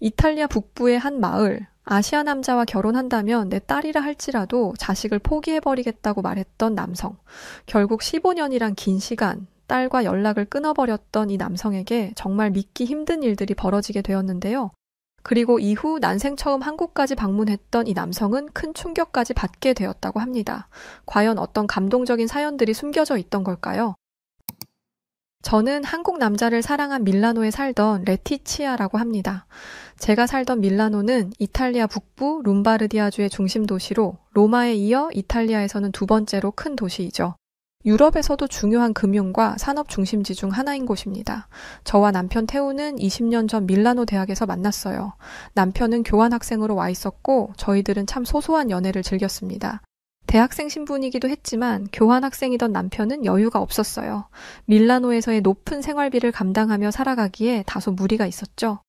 이탈리아 북부의 한 마을, 아시아 남자와 결혼한다면 내 딸이라 할지라도 자식을 포기해버리겠다고 말했던 남성. 결국 15년이란 긴 시간, 딸과 연락을 끊어버렸던 이 남성에게 정말 믿기 힘든 일들이 벌어지게 되었는데요. 그리고 이후 난생 처음 한국까지 방문했던 이 남성은 큰 충격까지 받게 되었다고 합니다. 과연 어떤 감동적인 사연들이 숨겨져 있던 걸까요? 저는 한국 남자를 사랑한 밀라노에 살던 레티치아라고 합니다. 제가 살던 밀라노는 이탈리아 북부 룸바르디아주의 중심 도시로 로마에 이어 이탈리아에서는 두 번째로 큰 도시이죠. 유럽에서도 중요한 금융과 산업 중심지 중 하나인 곳입니다. 저와 남편 태우는 20년 전 밀라노 대학에서 만났어요. 남편은 교환학생으로 와 있었고 저희들은 참 소소한 연애를 즐겼습니다. 대학생 신분이기도 했지만 교환학생이던 남편은 여유가 없었어요. 밀라노에서의 높은 생활비를 감당하며 살아가기에 다소 무리가 있었죠.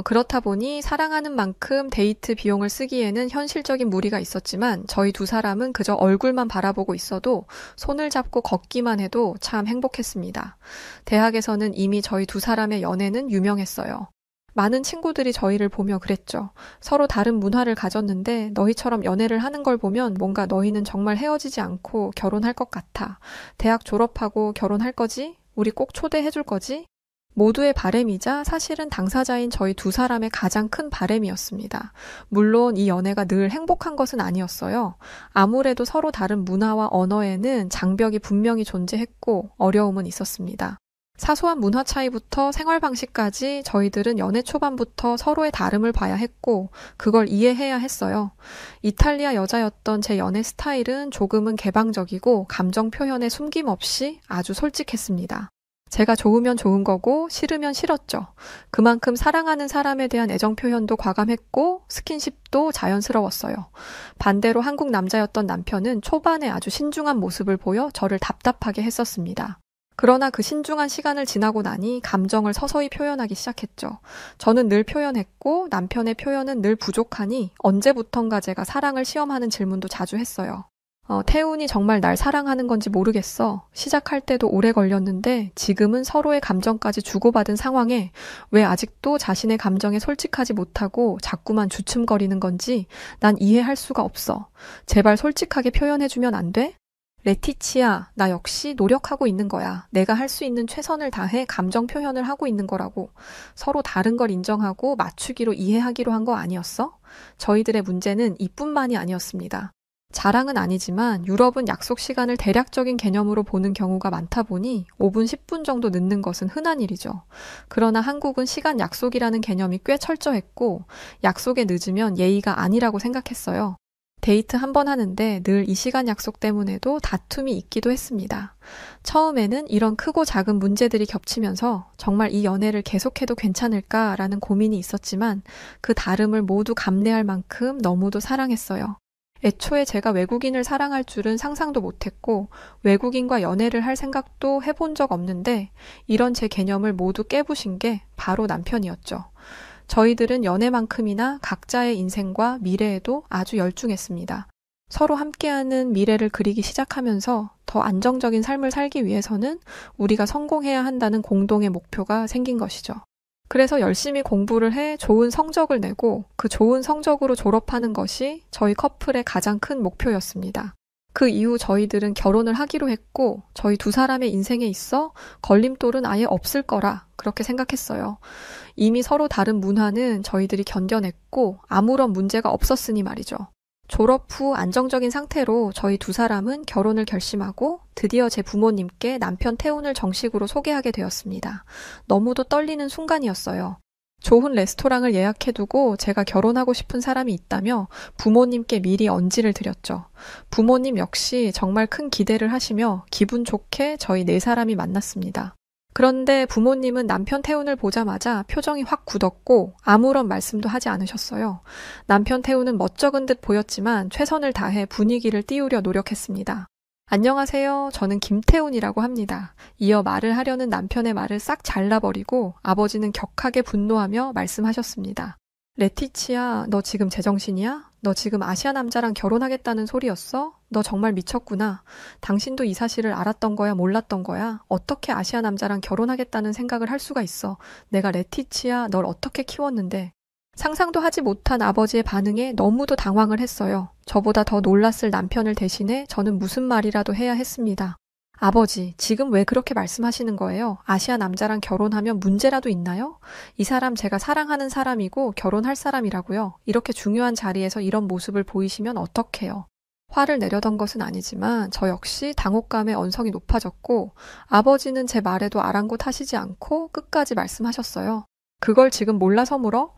그렇다 보니 사랑하는 만큼 데이트 비용을 쓰기에는 현실적인 무리가 있었지만 저희 두 사람은 그저 얼굴만 바라보고 있어도 손을 잡고 걷기만 해도 참 행복했습니다. 대학에서는 이미 저희 두 사람의 연애는 유명했어요. 많은 친구들이 저희를 보며 그랬죠. 서로 다른 문화를 가졌는데 너희처럼 연애를 하는 걸 보면 뭔가 너희는 정말 헤어지지 않고 결혼할 것 같아. 대학 졸업하고 결혼할 거지? 우리 꼭 초대해 줄 거지? 모두의 바램이자 사실은 당사자인 저희 두 사람의 가장 큰 바램이었습니다. 물론 이 연애가 늘 행복한 것은 아니었어요. 아무래도 서로 다른 문화와 언어에는 장벽이 분명히 존재했고 어려움은 있었습니다. 사소한 문화 차이부터 생활 방식까지 저희들은 연애 초반부터 서로의 다름을 봐야 했고 그걸 이해해야 했어요. 이탈리아 여자였던 제 연애 스타일은 조금은 개방적이고 감정 표현에 숨김없이 아주 솔직했습니다. 제가 좋으면 좋은 거고 싫으면 싫었죠. 그만큼 사랑하는 사람에 대한 애정 표현도 과감했고 스킨십도 자연스러웠어요. 반대로 한국 남자였던 남편은 초반에 아주 신중한 모습을 보여 저를 답답하게 했었습니다. 그러나 그 신중한 시간을 지나고 나니 감정을 서서히 표현하기 시작했죠. 저는 늘 표현했고 남편의 표현은 늘 부족하니 언제부턴가 제가 사랑을 시험하는 질문도 자주 했어요. 태훈이 정말 날 사랑하는 건지 모르겠어. 시작할 때도 오래 걸렸는데 지금은 서로의 감정까지 주고받은 상황에 왜 아직도 자신의 감정에 솔직하지 못하고 자꾸만 주춤거리는 건지 난 이해할 수가 없어. 제발 솔직하게 표현해주면 안 돼? 레티치야, 나 역시 노력하고 있는 거야. 내가 할 수 있는 최선을 다해 감정 표현을 하고 있는 거라고. 서로 다른 걸 인정하고 맞추기로 이해하기로 한 거 아니었어? 저희들의 문제는 이뿐만이 아니었습니다. 자랑은 아니지만 유럽은 약속 시간을 대략적인 개념으로 보는 경우가 많다 보니 5분, 10분 정도 늦는 것은 흔한 일이죠. 그러나 한국은 시간 약속이라는 개념이 꽤 철저했고 약속에 늦으면 예의가 아니라고 생각했어요. 데이트 한 번 하는데 늘 이 시간 약속 때문에도 다툼이 있기도 했습니다. 처음에는 이런 크고 작은 문제들이 겹치면서 정말 이 연애를 계속해도 괜찮을까라는 고민이 있었지만 그 다름을 모두 감내할 만큼 너무도 사랑했어요. 애초에 제가 외국인을 사랑할 줄은 상상도 못했고 외국인과 연애를 할 생각도 해본 적 없는데 이런 제 개념을 모두 깨부신 게 바로 남편이었죠. 저희들은 연애만큼이나 각자의 인생과 미래에도 아주 열중했습니다. 서로 함께하는 미래를 그리기 시작하면서 더 안정적인 삶을 살기 위해서는 우리가 성공해야 한다는 공동의 목표가 생긴 것이죠. 그래서 열심히 공부를 해 좋은 성적을 내고 그 좋은 성적으로 졸업하는 것이 저희 커플의 가장 큰 목표였습니다. 그 이후 저희들은 결혼을 하기로 했고 저희 두 사람의 인생에 있어 걸림돌은 아예 없을 거라 그렇게 생각했어요. 이미 서로 다른 문화는 저희들이 견뎌냈고 아무런 문제가 없었으니 말이죠. 졸업 후 안정적인 상태로 저희 두 사람은 결혼을 결심하고 드디어 제 부모님께 남편 태훈을 정식으로 소개하게 되었습니다. 너무도 떨리는 순간이었어요. 좋은 레스토랑을 예약해두고 제가 결혼하고 싶은 사람이 있다며 부모님께 미리 언지를 드렸죠. 부모님 역시 정말 큰 기대를 하시며 기분 좋게 저희 네 사람이 만났습니다. 그런데 부모님은 남편 태훈을 보자마자 표정이 확 굳었고 아무런 말씀도 하지 않으셨어요. 남편 태훈은 멋쩍은 듯 보였지만 최선을 다해 분위기를 띄우려 노력했습니다. 안녕하세요. 저는 김태훈이라고 합니다. 이어 말을 하려는 남편의 말을 싹 잘라버리고 아버지는 격하게 분노하며 말씀하셨습니다. 레티치야, 너 지금 제정신이야? 너 지금 아시아 남자랑 결혼하겠다는 소리였어? 너 정말 미쳤구나. 당신도 이 사실을 알았던 거야, 몰랐던 거야? 어떻게 아시아 남자랑 결혼하겠다는 생각을 할 수가 있어? 내가 레티치야, 널 어떻게 키웠는데? 상상도 하지 못한 아버지의 반응에 너무도 당황을 했어요. 저보다 더 놀랐을 남편을 대신해 저는 무슨 말이라도 해야 했습니다. 아버지, 지금 왜 그렇게 말씀하시는 거예요? 아시아 남자랑 결혼하면 문제라도 있나요? 이 사람 제가 사랑하는 사람이고 결혼할 사람이라고요. 이렇게 중요한 자리에서 이런 모습을 보이시면 어떡해요? 화를 내려던 것은 아니지만 저 역시 당혹감에 언성이 높아졌고 아버지는 제 말에도 아랑곳하시지 않고 끝까지 말씀하셨어요. 그걸 지금 몰라서 물어?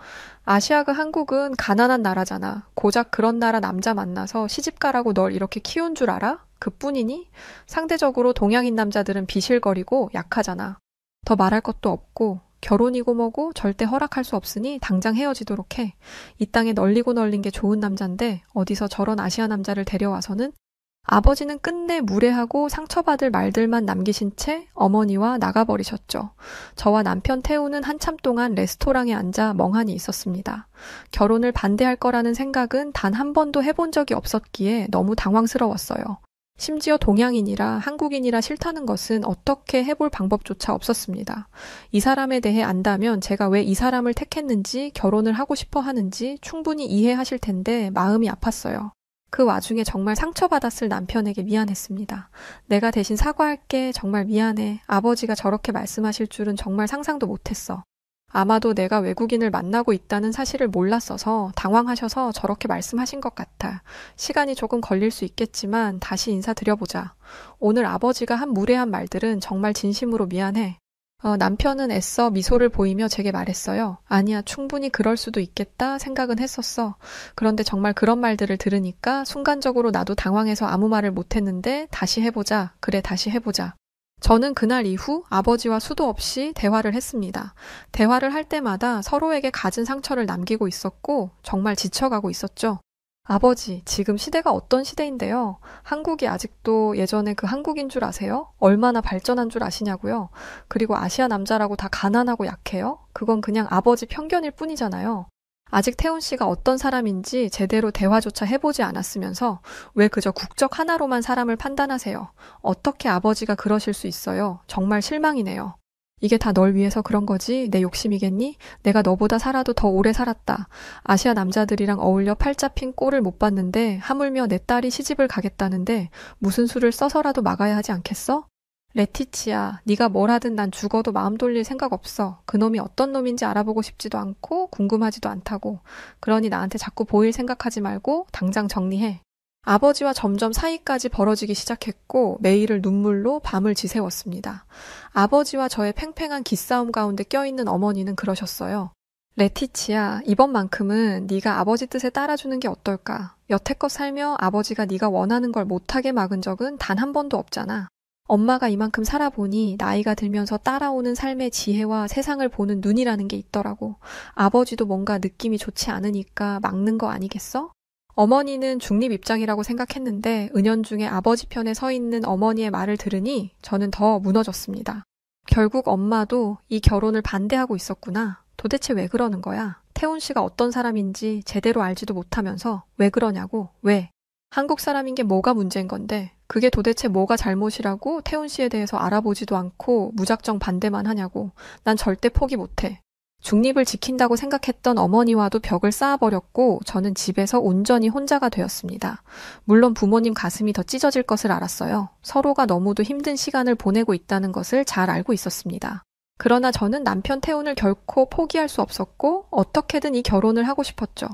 아시아가 한국은 가난한 나라잖아. 고작 그런 나라 남자 만나서 시집가라고 널 이렇게 키운 줄 알아? 그뿐이니? 상대적으로 동양인 남자들은 비실거리고 약하잖아. 더 말할 것도 없고 결혼이고 뭐고 절대 허락할 수 없으니 당장 헤어지도록 해. 이 땅에 널리고 널린 게 좋은 남잔데 어디서 저런 아시아 남자를 데려와서는? 아버지는 끝내 무례하고 상처받을 말들만 남기신 채 어머니와 나가버리셨죠. 저와 남편 태우는 한참 동안 레스토랑에 앉아 멍하니 있었습니다. 결혼을 반대할 거라는 생각은 단 한 번도 해본 적이 없었기에 너무 당황스러웠어요. 심지어 동양인이라 한국인이라 싫다는 것은 어떻게 해볼 방법조차 없었습니다. 이 사람에 대해 안다면 제가 왜 이 사람을 택했는지 결혼을 하고 싶어 하는지 충분히 이해하실 텐데 마음이 아팠어요. 그 와중에 정말 상처받았을 남편에게 미안했습니다. 내가 대신 사과할게. 정말 미안해. 아버지가 저렇게 말씀하실 줄은 정말 상상도 못했어. 아마도 내가 외국인을 만나고 있다는 사실을 몰랐어서 당황하셔서 저렇게 말씀하신 것 같아. 시간이 조금 걸릴 수 있겠지만 다시 인사드려보자. 오늘 아버지가 한 무례한 말들은 정말 진심으로 미안해. 남편은 애써 미소를 보이며 제게 말했어요. 아니야, 충분히 그럴 수도 있겠다 생각은 했었어. 그런데 정말 그런 말들을 들으니까 순간적으로 나도 당황해서 아무 말을 못했는데 다시 해보자. 그래, 다시 해보자. 저는 그날 이후 아버지와 수도 없이 대화를 했습니다. 대화를 할 때마다 서로에게 가진 상처를 남기고 있었고 정말 지쳐가고 있었죠. 아버지, 지금 시대가 어떤 시대인데요? 한국이 아직도 예전에 그 한국인 줄 아세요? 얼마나 발전한 줄 아시냐고요? 그리고 아시아 남자라고 다 가난하고 약해요? 그건 그냥 아버지 편견일 뿐이잖아요. 아직 태훈 씨가 어떤 사람인지 제대로 대화조차 해보지 않았으면서 왜 그저 국적 하나로만 사람을 판단하세요? 어떻게 아버지가 그러실 수 있어요? 정말 실망이네요. 이게 다 널 위해서 그런 거지? 내 욕심이겠니? 내가 너보다 살아도 더 오래 살았다. 아시아 남자들이랑 어울려 팔자 핀 꼴을 못 봤는데 하물며 내 딸이 시집을 가겠다는데 무슨 수를 써서라도 막아야 하지 않겠어? 레티치야, 네가 뭘 하든 난 죽어도 마음 돌릴 생각 없어. 그놈이 어떤 놈인지 알아보고 싶지도 않고 궁금하지도 않다고. 그러니 나한테 자꾸 보일 생각하지 말고 당장 정리해. 아버지와 점점 사이까지 벌어지기 시작했고 매일을 눈물로 밤을 지새웠습니다. 아버지와 저의 팽팽한 기싸움 가운데 껴있는 어머니는 그러셨어요. 레티치야, 이번만큼은 네가 아버지 뜻에 따라주는 게 어떨까? 여태껏 살며 아버지가 네가 원하는 걸 못하게 막은 적은 단 한 번도 없잖아. 엄마가 이만큼 살아보니 나이가 들면서 따라오는 삶의 지혜와 세상을 보는 눈이라는 게 있더라고. 아버지도 뭔가 느낌이 좋지 않으니까 막는 거 아니겠어? 어머니는 중립 입장이라고 생각했는데 은연중에 아버지 편에 서 있는 어머니의 말을 들으니 저는 더 무너졌습니다. 결국 엄마도 이 결혼을 반대하고 있었구나. 도대체 왜 그러는 거야? 태훈 씨가 어떤 사람인지 제대로 알지도 못하면서 왜 그러냐고. 왜? 한국 사람인 게 뭐가 문제인 건데 그게 도대체 뭐가 잘못이라고 태훈 씨에 대해서 알아보지도 않고 무작정 반대만 하냐고. 난 절대 포기 못해. 중립을 지킨다고 생각했던 어머니와도 벽을 쌓아버렸고 저는 집에서 온전히 혼자가 되었습니다. 물론 부모님 가슴이 더 찢어질 것을 알았어요. 서로가 너무도 힘든 시간을 보내고 있다는 것을 잘 알고 있었습니다. 그러나 저는 남편 태훈을 결코 포기할 수 없었고 어떻게든 이 결혼을 하고 싶었죠.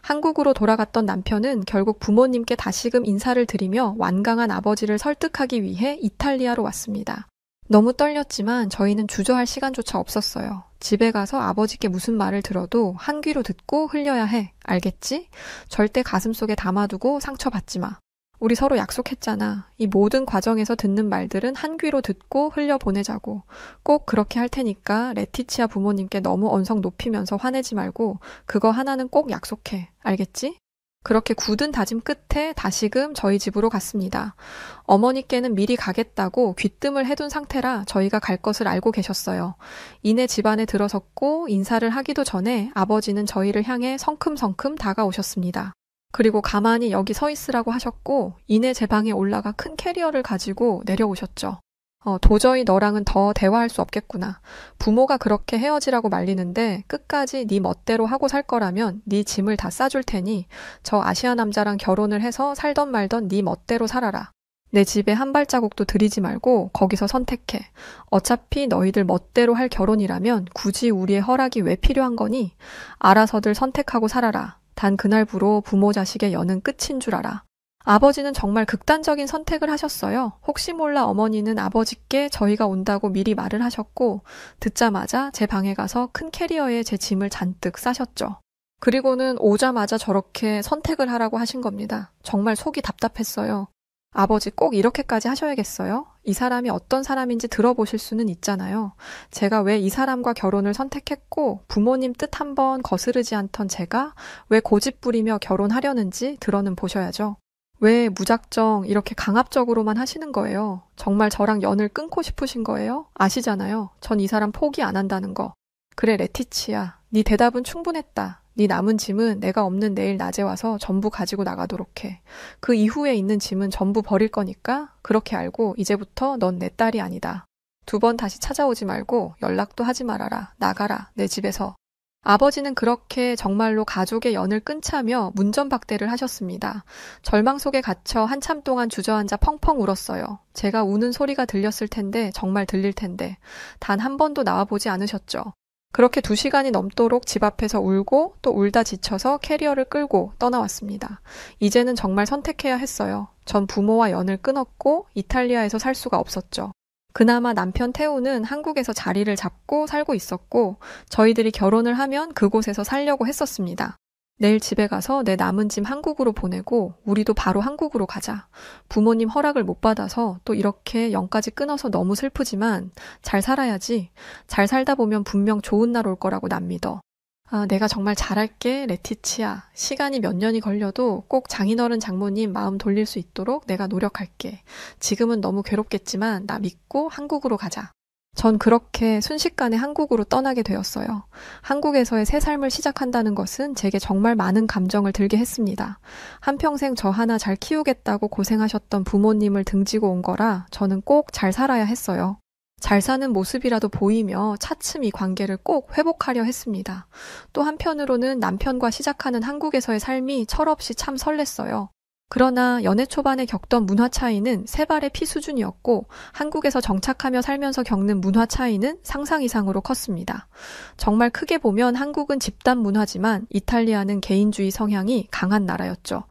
한국으로 돌아갔던 남편은 결국 부모님께 다시금 인사를 드리며 완강한 아버지를 설득하기 위해 이탈리아로 왔습니다. 너무 떨렸지만 저희는 주저할 시간조차 없었어요. 집에 가서 아버지께 무슨 말을 들어도 한 귀로 듣고 흘려야 해. 알겠지? 절대 가슴속에 담아두고 상처받지 마. 우리 서로 약속했잖아. 이 모든 과정에서 듣는 말들은 한 귀로 듣고 흘려보내자고. 꼭 그렇게 할 테니까 레티치아 부모님께 너무 언성 높이면서 화내지 말고 그거 하나는 꼭 약속해. 알겠지? 그렇게 굳은 다짐 끝에 다시금 저희 집으로 갔습니다. 어머니께는 미리 가겠다고 귀뜸을 해둔 상태라 저희가 갈 것을 알고 계셨어요. 이내 집안에 들어섰고 인사를 하기도 전에 아버지는 저희를 향해 성큼성큼 다가오셨습니다. 그리고 가만히 여기 서 있으라고 하셨고 이내 제 방에 올라가 큰 캐리어를 가지고 내려오셨죠. 도저히 너랑은 더 대화할 수 없겠구나. 부모가 그렇게 헤어지라고 말리는데 끝까지 네 멋대로 하고 살 거라면 네 짐을 다 싸줄 테니 저 아시아 남자랑 결혼을 해서 살던 말던 네 멋대로 살아라. 내 집에 한 발자국도 들이지 말고 거기서 선택해. 어차피 너희들 멋대로 할 결혼이라면 굳이 우리의 허락이 왜 필요한 거니? 알아서들 선택하고 살아라. 단 그날부로 부모 자식의 연은 끝인 줄 알아. 아버지는 정말 극단적인 선택을 하셨어요. 혹시 몰라 어머니는 아버지께 저희가 온다고 미리 말을 하셨고 듣자마자 제 방에 가서 큰 캐리어에 제 짐을 잔뜩 싸셨죠. 그리고는 오자마자 저렇게 선택을 하라고 하신 겁니다. 정말 속이 답답했어요. 아버지 꼭 이렇게까지 하셔야겠어요? 이 사람이 어떤 사람인지 들어보실 수는 있잖아요. 제가 왜 이 사람과 결혼을 선택했고 부모님 뜻 한번 거스르지 않던 제가 왜 고집 부리며 결혼하려는지 들어는 보셔야죠. 왜 무작정 이렇게 강압적으로만 하시는 거예요? 정말 저랑 연을 끊고 싶으신 거예요? 아시잖아요. 전 이 사람 포기 안 한다는 거. 그래 레티치야. 네 대답은 충분했다. 네 남은 짐은 내가 없는 내일 낮에 와서 전부 가지고 나가도록 해. 그 이후에 있는 짐은 전부 버릴 거니까 그렇게 알고 이제부터 넌 내 딸이 아니다. 2번 다시 찾아오지 말고 연락도 하지 말아라. 나가라. 내 집에서. 아버지는 그렇게 정말로 가족의 연을 끊자며 문전박대를 하셨습니다. 절망 속에 갇혀 한참 동안 주저앉아 펑펑 울었어요. 제가 우는 소리가 들렸을 텐데 정말 들릴 텐데 단 한 번도 나와보지 않으셨죠. 그렇게 2시간이 넘도록 집 앞에서 울고 또 울다 지쳐서 캐리어를 끌고 떠나왔습니다. 이제는 정말 선택해야 했어요. 전 부모와 연을 끊었고 이탈리아에서 살 수가 없었죠. 그나마 남편 태우는 한국에서 자리를 잡고 살고 있었고 저희들이 결혼을 하면 그곳에서 살려고 했었습니다. 내일 집에 가서 내 남은 짐 한국으로 보내고 우리도 바로 한국으로 가자. 부모님 허락을 못 받아서 또 이렇게 연까지 끊어서 너무 슬프지만 잘 살아야지. 잘 살다 보면 분명 좋은 날 올 거라고 난 믿어. 내가 정말 잘할게, 레티치야. 시간이 몇 년이 걸려도 꼭 장인어른 장모님 마음 돌릴 수 있도록 내가 노력할게. 지금은 너무 괴롭겠지만 나 믿고 한국으로 가자. 전 그렇게 순식간에 한국으로 떠나게 되었어요. 한국에서의 새 삶을 시작한다는 것은 제게 정말 많은 감정을 들게 했습니다. 한평생 저 하나 잘 키우겠다고 고생하셨던 부모님을 등지고 온 거라 저는 꼭 잘 살아야 했어요. 잘 사는 모습이라도 보이며 차츰 이 관계를 꼭 회복하려 했습니다. 또 한편으로는 남편과 시작하는 한국에서의 삶이 철없이 참 설렜어요. 그러나 연애 초반에 겪던 문화 차이는 세 발의 피 수준이었고 한국에서 정착하며 살면서 겪는 문화 차이는 상상 이상으로 컸습니다. 정말 크게 보면 한국은 집단 문화지만 이탈리아는 개인주의 성향이 강한 나라였죠.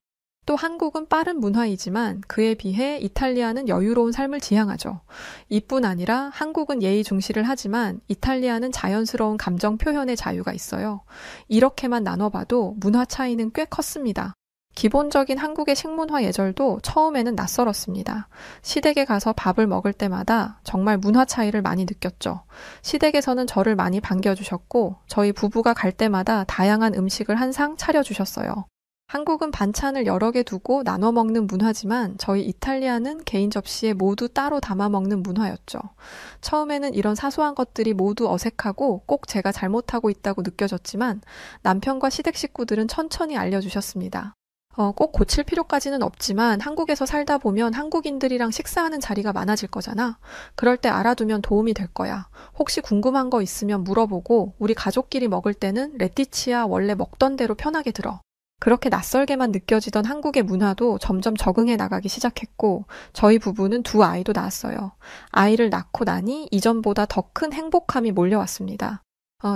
또 한국은 빠른 문화이지만 그에 비해 이탈리아는 여유로운 삶을 지향하죠. 이뿐 아니라 한국은 예의 중시를 하지만 이탈리아는 자연스러운 감정 표현의 자유가 있어요. 이렇게만 나눠봐도 문화 차이는 꽤 컸습니다. 기본적인 한국의 식문화 예절도 처음에는 낯설었습니다. 시댁에 가서 밥을 먹을 때마다 정말 문화 차이를 많이 느꼈죠. 시댁에서는 저를 많이 반겨주셨고 저희 부부가 갈 때마다 다양한 음식을 한 상 차려주셨어요. 한국은 반찬을 여러 개 두고 나눠 먹는 문화지만 저희 이탈리아는 개인 접시에 모두 따로 담아 먹는 문화였죠. 처음에는 이런 사소한 것들이 모두 어색하고 꼭 제가 잘못하고 있다고 느껴졌지만 남편과 시댁 식구들은 천천히 알려주셨습니다. 꼭 고칠 필요까지는 없지만 한국에서 살다 보면 한국인들이랑 식사하는 자리가 많아질 거잖아. 그럴 때 알아두면 도움이 될 거야. 혹시 궁금한 거 있으면 물어보고 우리 가족끼리 먹을 때는 레티치아 원래 먹던 대로 편하게 들어. 그렇게 낯설게만 느껴지던 한국의 문화도 점점 적응해 나가기 시작했고 저희 부부는 2 아이도 낳았어요. 아이를 낳고 나니 이전보다 더 큰 행복함이 몰려왔습니다.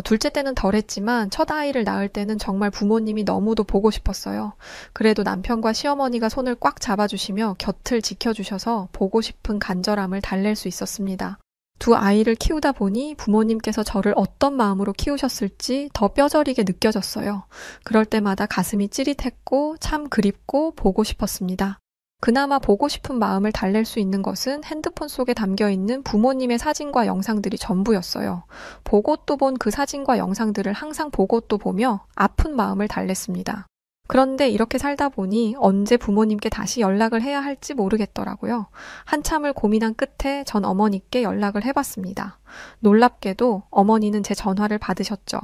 둘째 때는 덜했지만 첫 아이를 낳을 때는 정말 부모님이 너무도 보고 싶었어요. 그래도 남편과 시어머니가 손을 꽉 잡아주시며 곁을 지켜주셔서 보고 싶은 간절함을 달랠 수 있었습니다. 2 아이를 키우다 보니 부모님께서 저를 어떤 마음으로 키우셨을지 더 뼈저리게 느껴졌어요. 그럴 때마다 가슴이 찌릿했고 참 그립고 보고 싶었습니다. 그나마 보고 싶은 마음을 달랠 수 있는 것은 핸드폰 속에 담겨있는 부모님의 사진과 영상들이 전부였어요. 보고 또 본 그 사진과 영상들을 항상 보고 또 보며 아픈 마음을 달랬습니다. 그런데 이렇게 살다 보니 언제 부모님께 다시 연락을 해야 할지 모르겠더라고요. 한참을 고민한 끝에 전 어머니께 연락을 해봤습니다. 놀랍게도 어머니는 제 전화를 받으셨죠.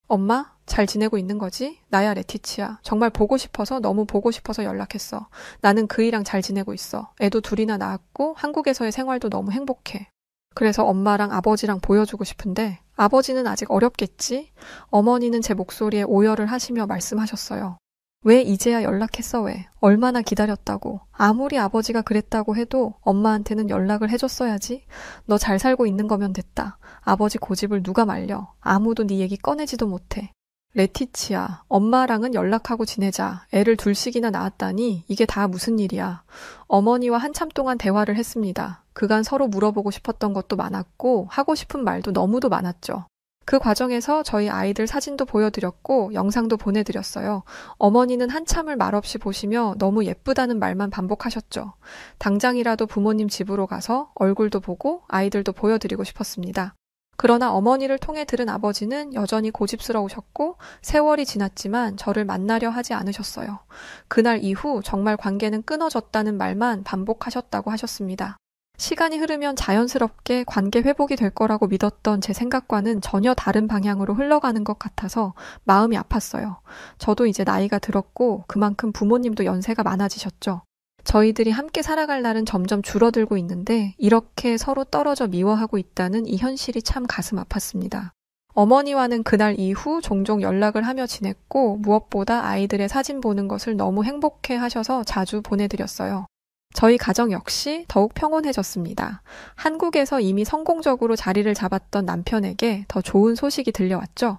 엄마, 잘 지내고 있는 거지? 나야 레티치야. 정말 보고 싶어서 너무 보고 싶어서 연락했어. 나는 그이랑 잘 지내고 있어. 애도 2이나 낳았고 한국에서의 생활도 너무 행복해. 그래서 엄마랑 아버지랑 보여주고 싶은데 아버지는 아직 어렵겠지? 어머니는 제 목소리에 오열을 하시며 말씀하셨어요. 왜 이제야 연락했어 왜? 얼마나 기다렸다고. 아무리 아버지가 그랬다고 해도 엄마한테는 연락을 해줬어야지. 너 잘 살고 있는 거면 됐다. 아버지 고집을 누가 말려. 아무도 네 얘기 꺼내지도 못해. 레티치야, 엄마랑은 연락하고 지내자. 애를 둘씩이나 낳았다니 이게 다 무슨 일이야. 어머니와 한참 동안 대화를 했습니다. 그간 서로 물어보고 싶었던 것도 많았고 하고 싶은 말도 너무도 많았죠. 그 과정에서 저희 아이들 사진도 보여드렸고 영상도 보내드렸어요. 어머니는 한참을 말없이 보시며 너무 예쁘다는 말만 반복하셨죠. 당장이라도 부모님 집으로 가서 얼굴도 보고 아이들도 보여드리고 싶었습니다. 그러나 어머니를 통해 들은 아버지는 여전히 고집스러우셨고 세월이 지났지만 저를 만나려 하지 않으셨어요. 그날 이후 정말 관계는 끊어졌다는 말만 반복하셨다고 하셨습니다. 시간이 흐르면 자연스럽게 관계 회복이 될 거라고 믿었던 제 생각과는 전혀 다른 방향으로 흘러가는 것 같아서 마음이 아팠어요. 저도 이제 나이가 들었고 그만큼 부모님도 연세가 많아지셨죠. 저희들이 함께 살아갈 날은 점점 줄어들고 있는데 이렇게 서로 떨어져 미워하고 있다는 이 현실이 참 가슴 아팠습니다. 어머니와는 그날 이후 종종 연락을 하며 지냈고 무엇보다 아이들의 사진 보는 것을 너무 행복해 하셔서 자주 보내드렸어요. 저희 가정 역시 더욱 평온해졌습니다. 한국에서 이미 성공적으로 자리를 잡았던 남편에게 더 좋은 소식이 들려왔죠.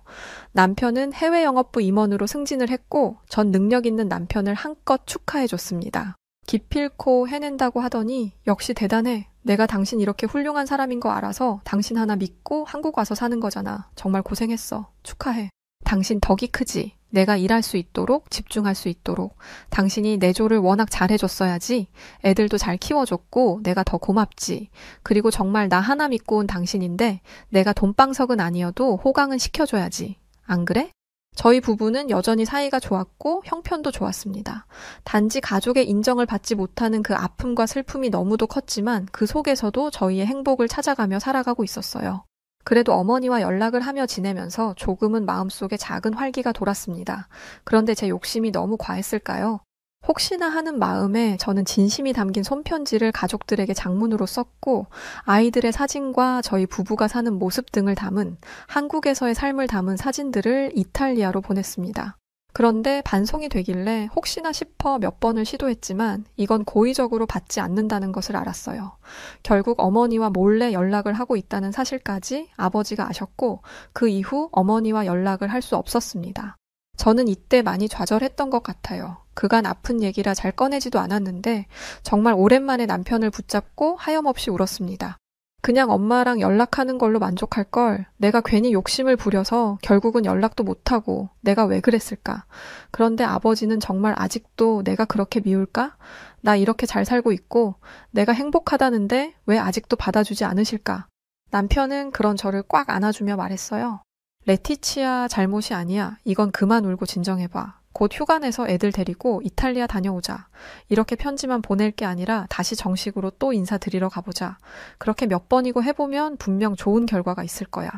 남편은 해외 영업부 임원으로 승진을 했고 전 능력 있는 남편을 한껏 축하해줬습니다. 기필코 해낸다고 하더니 역시 대단해. 내가 당신 이렇게 훌륭한 사람인 거 알아서 당신 하나 믿고 한국 와서 사는 거잖아. 정말 고생했어. 축하해. 당신 덕이 크지. 내가 일할 수 있도록 집중할 수 있도록 당신이 내 조를 워낙 잘해줬어야지. 애들도 잘 키워줬고 내가 더 고맙지. 그리고 정말 나 하나 믿고 온 당신인데 내가 돈방석은 아니어도 호강은 시켜줘야지. 안 그래? 저희 부부는 여전히 사이가 좋았고 형편도 좋았습니다. 단지 가족의 인정을 받지 못하는 그 아픔과 슬픔이 너무도 컸지만 그 속에서도 저희의 행복을 찾아가며 살아가고 있었어요. 그래도 어머니와 연락을 하며 지내면서 조금은 마음속에 작은 활기가 돌았습니다. 그런데 제 욕심이 너무 과했을까요? 혹시나 하는 마음에 저는 진심이 담긴 손편지를 가족들에게 장문으로 썼고 아이들의 사진과 저희 부부가 사는 모습 등을 담은 한국에서의 삶을 담은 사진들을 이탈리아로 보냈습니다. 그런데 반송이 되길래 혹시나 싶어 몇 번을 시도했지만 이건 고의적으로 받지 않는다는 것을 알았어요. 결국 어머니와 몰래 연락을 하고 있다는 사실까지 아버지가 아셨고 그 이후 어머니와 연락을 할 수 없었습니다. 저는 이때 많이 좌절했던 것 같아요. 그간 아픈 얘기라 잘 꺼내지도 않았는데 정말 오랜만에 남편을 붙잡고 하염없이 울었습니다. 그냥 엄마랑 연락하는 걸로 만족할 걸 내가 괜히 욕심을 부려서 결국은 연락도 못하고 내가 왜 그랬을까? 그런데 아버지는 정말 아직도 내가 그렇게 미울까? 나 이렇게 잘 살고 있고 내가 행복하다는데 왜 아직도 받아주지 않으실까? 남편은 그런 저를 꽉 안아주며 말했어요. 레티치아 잘못이 아니야. 이건 그만 울고 진정해봐. 곧 휴가 내서 애들 데리고 이탈리아 다녀오자. 이렇게 편지만 보낼 게 아니라 다시 정식으로 또 인사드리러 가보자. 그렇게 몇 번이고 해보면 분명 좋은 결과가 있을 거야.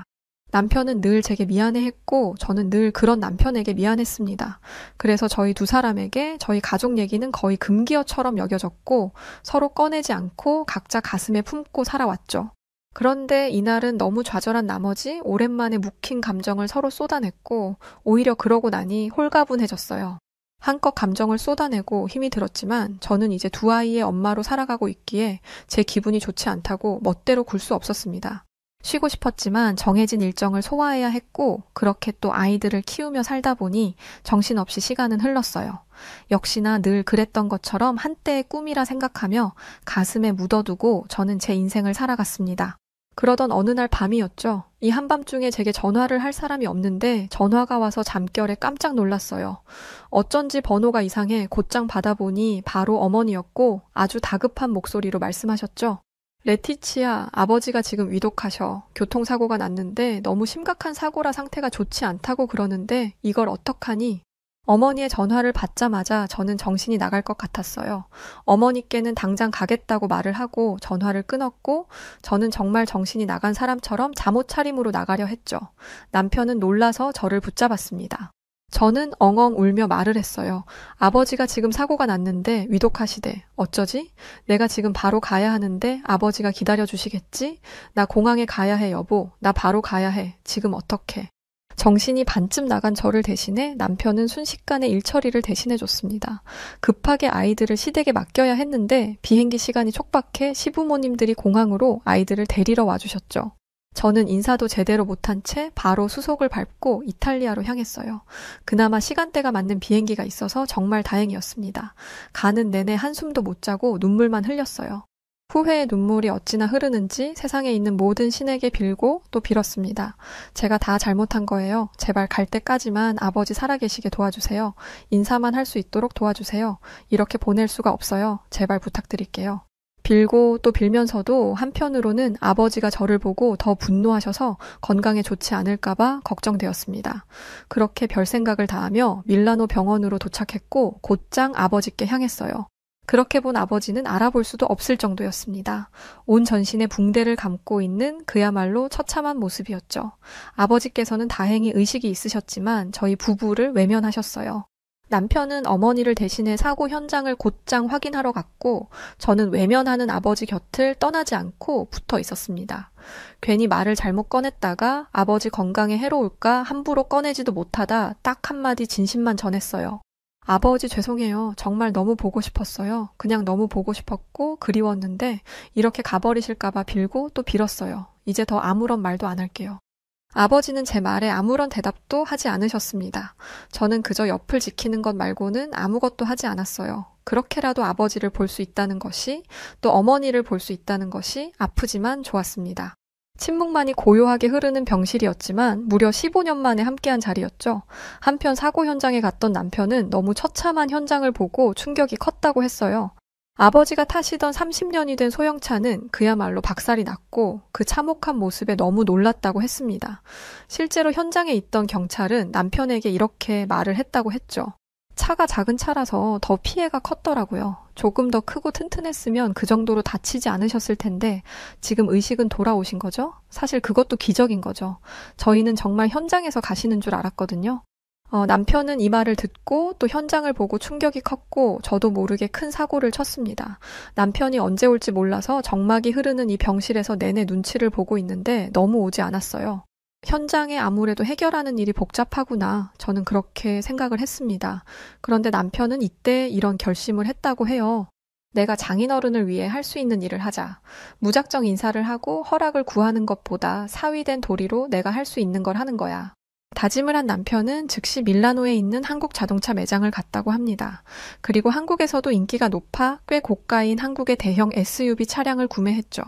남편은 늘 제게 미안해했고 저는 늘 그런 남편에게 미안했습니다. 그래서 저희 두 사람에게 저희 가족 얘기는 거의 금기어처럼 여겨졌고 서로 꺼내지 않고 각자 가슴에 품고 살아왔죠. 그런데 이날은 너무 좌절한 나머지 오랜만에 묵힌 감정을 서로 쏟아냈고 오히려 그러고 나니 홀가분해졌어요. 한껏 감정을 쏟아내고 힘이 들었지만 저는 이제 두 아이의 엄마로 살아가고 있기에 제 기분이 좋지 않다고 멋대로 굴 수 없었습니다. 쉬고 싶었지만 정해진 일정을 소화해야 했고 그렇게 또 아이들을 키우며 살다 보니 정신없이 시간은 흘렀어요. 역시나 늘 그랬던 것처럼 한때의 꿈이라 생각하며 가슴에 묻어두고 저는 제 인생을 살아갔습니다. 그러던 어느 날 밤이었죠. 이 한밤중에 제게 전화를 할 사람이 없는데 전화가 와서 잠결에 깜짝 놀랐어요. 어쩐지 번호가 이상해 곧장 받아보니 바로 어머니였고 아주 다급한 목소리로 말씀하셨죠. 레티치야, 아버지가 지금 위독하셔. 교통사고가 났는데 너무 심각한 사고라 상태가 좋지 않다고 그러는데 이걸 어떡하니? 어머니의 전화를 받자마자 저는 정신이 나갈 것 같았어요. 어머니께는 당장 가겠다고 말을 하고 전화를 끊었고 저는 정말 정신이 나간 사람처럼 잠옷 차림으로 나가려 했죠. 남편은 놀라서 저를 붙잡았습니다. 저는 엉엉 울며 말을 했어요. 아버지가 지금 사고가 났는데 위독하시대. 어쩌지? 내가 지금 바로 가야 하는데 아버지가 기다려주시겠지? 나 공항에 가야 해, 여보. 나 바로 가야 해. 지금 어떡해? 정신이 반쯤 나간 저를 대신해 남편은 순식간에 일 처리를 대신해줬습니다. 급하게 아이들을 시댁에 맡겨야 했는데 비행기 시간이 촉박해 시부모님들이 공항으로 아이들을 데리러 와주셨죠. 저는 인사도 제대로 못한 채 바로 수속을 밟고 이탈리아로 향했어요. 그나마 시간대가 맞는 비행기가 있어서 정말 다행이었습니다. 가는 내내 한숨도 못 자고 눈물만 흘렸어요. 후회의 눈물이 어찌나 흐르는지 세상에 있는 모든 신에게 빌고 또 빌었습니다. 제가 다 잘못한 거예요. 제발 갈 때까지만 아버지 살아계시게 도와주세요. 인사만 할 수 있도록 도와주세요. 이렇게 보낼 수가 없어요. 제발 부탁드릴게요. 빌고 또 빌면서도 한편으로는 아버지가 저를 보고 더 분노하셔서 건강에 좋지 않을까봐 걱정되었습니다. 그렇게 별 생각을 다하며 밀라노 병원으로 도착했고 곧장 아버지께 향했어요. 그렇게 본 아버지는 알아볼 수도 없을 정도였습니다. 온 전신에 붕대를 감고 있는 그야말로 처참한 모습이었죠. 아버지께서는 다행히 의식이 있으셨지만 저희 부부를 외면하셨어요. 남편은 어머니를 대신해 사고 현장을 곧장 확인하러 갔고 저는 외면하는 아버지 곁을 떠나지 않고 붙어 있었습니다. 괜히 말을 잘못 꺼냈다가 아버지 건강에 해로울까 함부로 꺼내지도 못하다 딱 한마디 진심만 전했어요. 아버지 죄송해요. 정말 너무 보고 싶었어요. 그냥 너무 보고 싶었고 그리웠는데 이렇게 가버리실까봐 빌고 또 빌었어요. 이제 더 아무런 말도 안 할게요. 아버지는 제 말에 아무런 대답도 하지 않으셨습니다. 저는 그저 옆을 지키는 것 말고는 아무것도 하지 않았어요. 그렇게라도 아버지를 볼 수 있다는 것이 또 어머니를 볼 수 있다는 것이 아프지만 좋았습니다. 침묵만이 고요하게 흐르는 병실이었지만 무려 15년 만에 함께한 자리였죠. 한편 사고 현장에 갔던 남편은 너무 처참한 현장을 보고 충격이 컸다고 했어요. 아버지가 타시던 30년이 된 소형차는 그야말로 박살이 났고 그 참혹한 모습에 너무 놀랐다고 했습니다. 실제로 현장에 있던 경찰은 남편에게 이렇게 말을 했다고 했죠. 차가 작은 차라서 더 피해가 컸더라고요. 조금 더 크고 튼튼했으면 그 정도로 다치지 않으셨을 텐데 지금 의식은 돌아오신 거죠? 사실 그것도 기적인 거죠. 저희는 정말 현장에서 가시는 줄 알았거든요. 남편은 이 말을 듣고 또 현장을 보고 충격이 컸고 저도 모르게 큰 사고를 쳤습니다. 남편이 언제 올지 몰라서 정막이 흐르는 이 병실에서 내내 눈치를 보고 있는데 너무 오지 않았어요. 현장에 아무래도 해결하는 일이 복잡하구나. 저는 그렇게 생각을 했습니다. 그런데 남편은 이때 이런 결심을 했다고 해요. 내가 장인어른을 위해 할 수 있는 일을 하자. 무작정 인사를 하고 허락을 구하는 것보다 사위된 도리로 내가 할 수 있는 걸 하는 거야. 다짐을 한 남편은 즉시 밀라노에 있는 한국 자동차 매장을 갔다고 합니다. 그리고 한국에서도 인기가 높아 꽤 고가인 한국의 대형 SUV 차량을 구매했죠.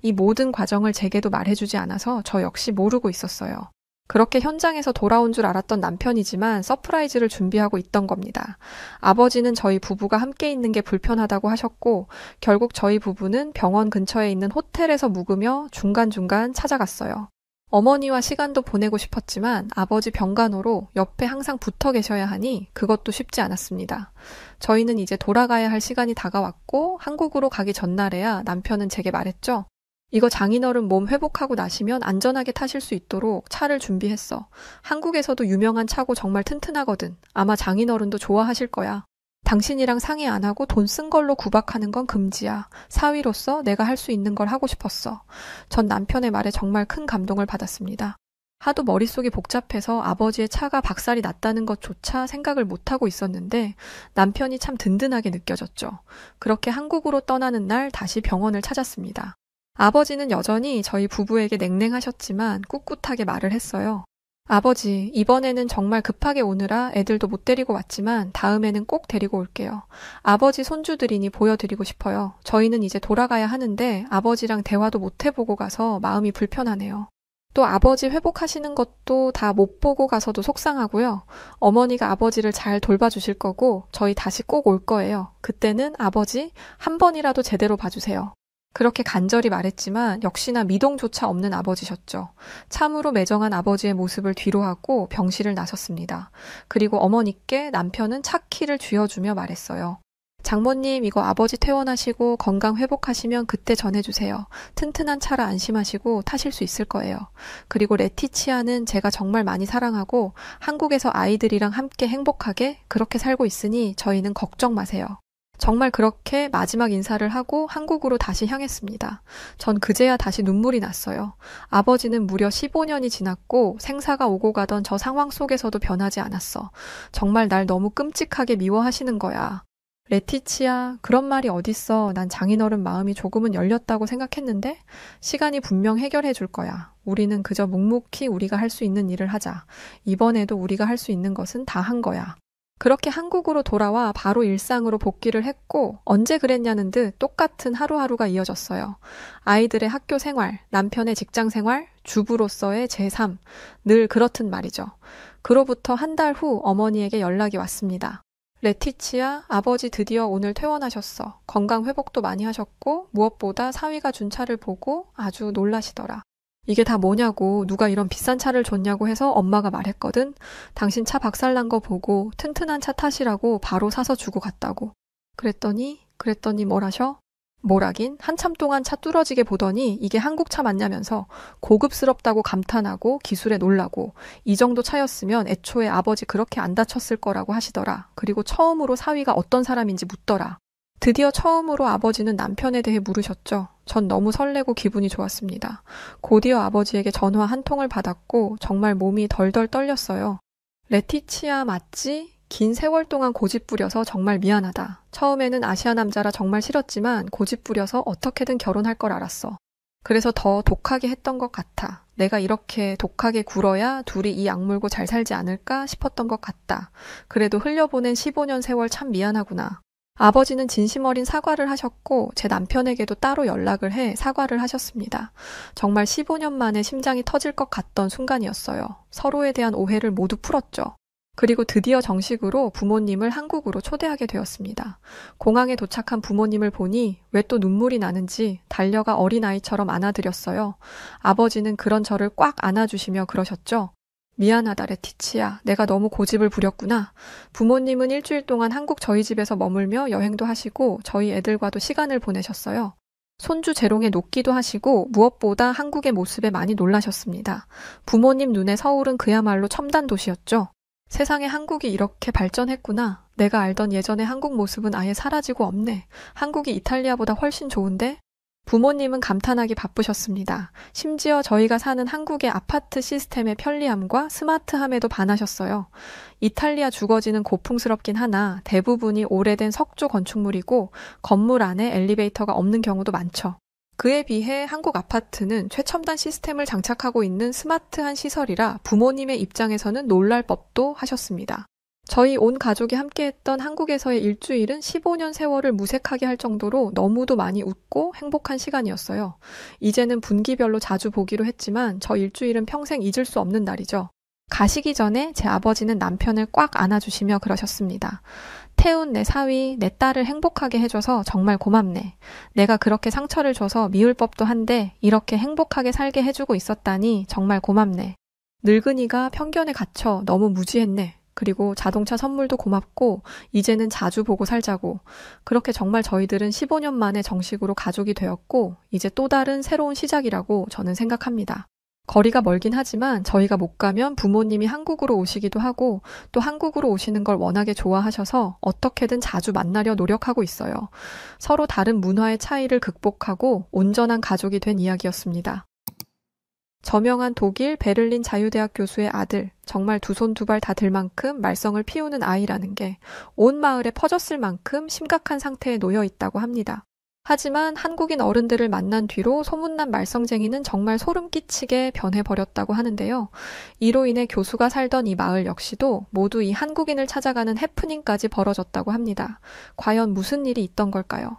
이 모든 과정을 제게도 말해주지 않아서 저 역시 모르고 있었어요. 그렇게 현장에서 돌아온 줄 알았던 남편이지만 서프라이즈를 준비하고 있던 겁니다. 아버지는 저희 부부가 함께 있는 게 불편하다고 하셨고 결국 저희 부부는 병원 근처에 있는 호텔에서 묵으며 중간중간 찾아갔어요. 어머니와 시간도 보내고 싶었지만 아버지 병간호로 옆에 항상 붙어 계셔야 하니 그것도 쉽지 않았습니다. 저희는 이제 돌아가야 할 시간이 다가왔고 한국으로 가기 전날에야 남편은 제게 말했죠. 이거 장인어른 몸 회복하고 나시면 안전하게 타실 수 있도록 차를 준비했어. 한국에서도 유명한 차고 정말 튼튼하거든. 아마 장인어른도 좋아하실 거야. 당신이랑 상의 안 하고 돈 쓴 걸로 구박하는 건 금지야. 사위로서 내가 할 수 있는 걸 하고 싶었어. 전 남편의 말에 정말 큰 감동을 받았습니다. 하도 머릿속이 복잡해서 아버지의 차가 박살이 났다는 것조차 생각을 못하고 있었는데 남편이 참 든든하게 느껴졌죠. 그렇게 한국으로 떠나는 날 다시 병원을 찾았습니다. 아버지는 여전히 저희 부부에게 냉랭하셨지만 꿋꿋하게 말을 했어요. 아버지, 이번에는 정말 급하게 오느라 애들도 못 데리고 왔지만 다음에는 꼭 데리고 올게요. 아버지 손주들이니 보여드리고 싶어요. 저희는 이제 돌아가야 하는데 아버지랑 대화도 못 해보고 가서 마음이 불편하네요. 또 아버지 회복하시는 것도 다 못 보고 가서도 속상하고요. 어머니가 아버지를 잘 돌봐주실 거고 저희 다시 꼭 올 거예요. 그때는 아버지 한 번이라도 제대로 봐주세요. 그렇게 간절히 말했지만 역시나 미동조차 없는 아버지셨죠. 참으로 매정한 아버지의 모습을 뒤로하고 병실을 나섰습니다. 그리고 어머니께 남편은 차 키를 쥐어주며 말했어요. 장모님, 이거 아버지 퇴원하시고 건강 회복하시면 그때 전해주세요. 튼튼한 차라 안심하시고 타실 수 있을 거예요. 그리고 레티치아는 제가 정말 많이 사랑하고 한국에서 아이들이랑 함께 행복하게 그렇게 살고 있으니 저희는 걱정 마세요. 정말 그렇게 마지막 인사를 하고 한국으로 다시 향했습니다. 전 그제야 다시 눈물이 났어요. 아버지는 무려 15년이 지났고 생사가 오고 가던 저 상황 속에서도 변하지 않았어. 정말 날 너무 끔찍하게 미워하시는 거야. 레티치야, 그런 말이 어딨어. 난 장인어른 마음이 조금은 열렸다고 생각했는데 시간이 분명 해결해 줄 거야. 우리는 그저 묵묵히 우리가 할 수 있는 일을 하자. 이번에도 우리가 할 수 있는 것은 다 한 거야. 그렇게 한국으로 돌아와 바로 일상으로 복귀를 했고 언제 그랬냐는 듯 똑같은 하루하루가 이어졌어요. 아이들의 학교 생활, 남편의 직장 생활, 주부로서의 제 삶, 늘 그렇듯 말이죠. 그로부터 한 달 후 어머니에게 연락이 왔습니다. 레티치야, 아버지 드디어 오늘 퇴원하셨어. 건강 회복도 많이 하셨고 무엇보다 사위가 준 차를 보고 아주 놀라시더라. 이게 다 뭐냐고, 누가 이런 비싼 차를 줬냐고 해서 엄마가 말했거든. 당신 차 박살난 거 보고 튼튼한 차 타시라고 바로 사서 주고 갔다고. 그랬더니 뭘 하셔? 뭐라긴? 한참 동안 차 뚫어지게 보더니 이게 한국 차 맞냐면서 고급스럽다고 감탄하고 기술에 놀라고 이 정도 차였으면 애초에 아버지 그렇게 안 다쳤을 거라고 하시더라. 그리고 처음으로 사위가 어떤 사람인지 묻더라. 드디어 처음으로 아버지는 남편에 대해 물으셨죠. 전 너무 설레고 기분이 좋았습니다. 곧이어 아버지에게 전화 한 통을 받았고 정말 몸이 덜덜 떨렸어요. 레티치아 맞지? 긴 세월 동안 고집 부려서 정말 미안하다. 처음에는 아시아 남자라 정말 싫었지만 고집 부려서 어떻게든 결혼할 걸 알았어. 그래서 더 독하게 했던 것 같아. 내가 이렇게 독하게 굴어야 둘이 이 악물고 잘 살지 않을까 싶었던 것 같다. 그래도 흘려보낸 15년 세월 참 미안하구나. 아버지는 진심 어린 사과를 하셨고 제 남편에게도 따로 연락을 해 사과를 하셨습니다. 정말 15년 만에 심장이 터질 것 같던 순간이었어요. 서로에 대한 오해를 모두 풀었죠. 그리고 드디어 정식으로 부모님을 한국으로 초대하게 되었습니다. 공항에 도착한 부모님을 보니 왜 또 눈물이 나는지 달려가 어린아이처럼 안아드렸어요. 아버지는 그런 저를 꽉 안아주시며 그러셨죠. 미안하다 레티치야. 내가 너무 고집을 부렸구나. 부모님은 일주일 동안 한국 저희 집에서 머물며 여행도 하시고 저희 애들과도 시간을 보내셨어요. 손주 재롱에 녹기도 하시고 무엇보다 한국의 모습에 많이 놀라셨습니다. 부모님 눈에 서울은 그야말로 첨단 도시였죠. 세상에 한국이 이렇게 발전했구나. 내가 알던 예전의 한국 모습은 아예 사라지고 없네. 한국이 이탈리아보다 훨씬 좋은데? 부모님은 감탄하기 바쁘셨습니다. 심지어 저희가 사는 한국의 아파트 시스템의 편리함과 스마트함에도 반하셨어요. 이탈리아 주거지는 고풍스럽긴 하나 대부분이 오래된 석조 건축물이고 건물 안에 엘리베이터가 없는 경우도 많죠. 그에 비해 한국 아파트는 최첨단 시스템을 장착하고 있는 스마트한 시설이라 부모님의 입장에서는 놀랄 법도 하셨습니다. 저희 온 가족이 함께했던 한국에서의 일주일은 15년 세월을 무색하게 할 정도로 너무도 많이 웃고 행복한 시간이었어요. 이제는 분기별로 자주 보기로 했지만 저 일주일은 평생 잊을 수 없는 날이죠. 가시기 전에 제 아버지는 남편을 꽉 안아주시며 그러셨습니다. 태운 내 사위, 내 딸을 행복하게 해줘서 정말 고맙네. 내가 그렇게 상처를 줘서 미울 법도 한데 이렇게 행복하게 살게 해주고 있었다니 정말 고맙네. 늙은이가 편견에 갇혀 너무 무지했네. 그리고 자동차 선물도 고맙고 이제는 자주 보고 살자고. 그렇게 정말 저희들은 15년 만에 정식으로 가족이 되었고 이제 또 다른 새로운 시작이라고 저는 생각합니다. 거리가 멀긴 하지만 저희가 못 가면 부모님이 한국으로 오시기도 하고 또 한국으로 오시는 걸 워낙에 좋아하셔서 어떻게든 자주 만나려 노력하고 있어요. 서로 다른 문화의 차이를 극복하고 온전한 가족이 된 이야기였습니다. 저명한 독일 베를린 자유대학 교수의 아들, 정말 두 손 두 발 다 들 만큼 말썽을 피우는 아이라는 게 온 마을에 퍼졌을 만큼 심각한 상태에 놓여 있다고 합니다. 하지만 한국인 어른들을 만난 뒤로 소문난 말썽쟁이는 정말 소름 끼치게 변해버렸다고 하는데요. 이로 인해 교수가 살던 이 마을 역시도 모두 이 한국인을 찾아가는 해프닝까지 벌어졌다고 합니다. 과연 무슨 일이 있던 걸까요?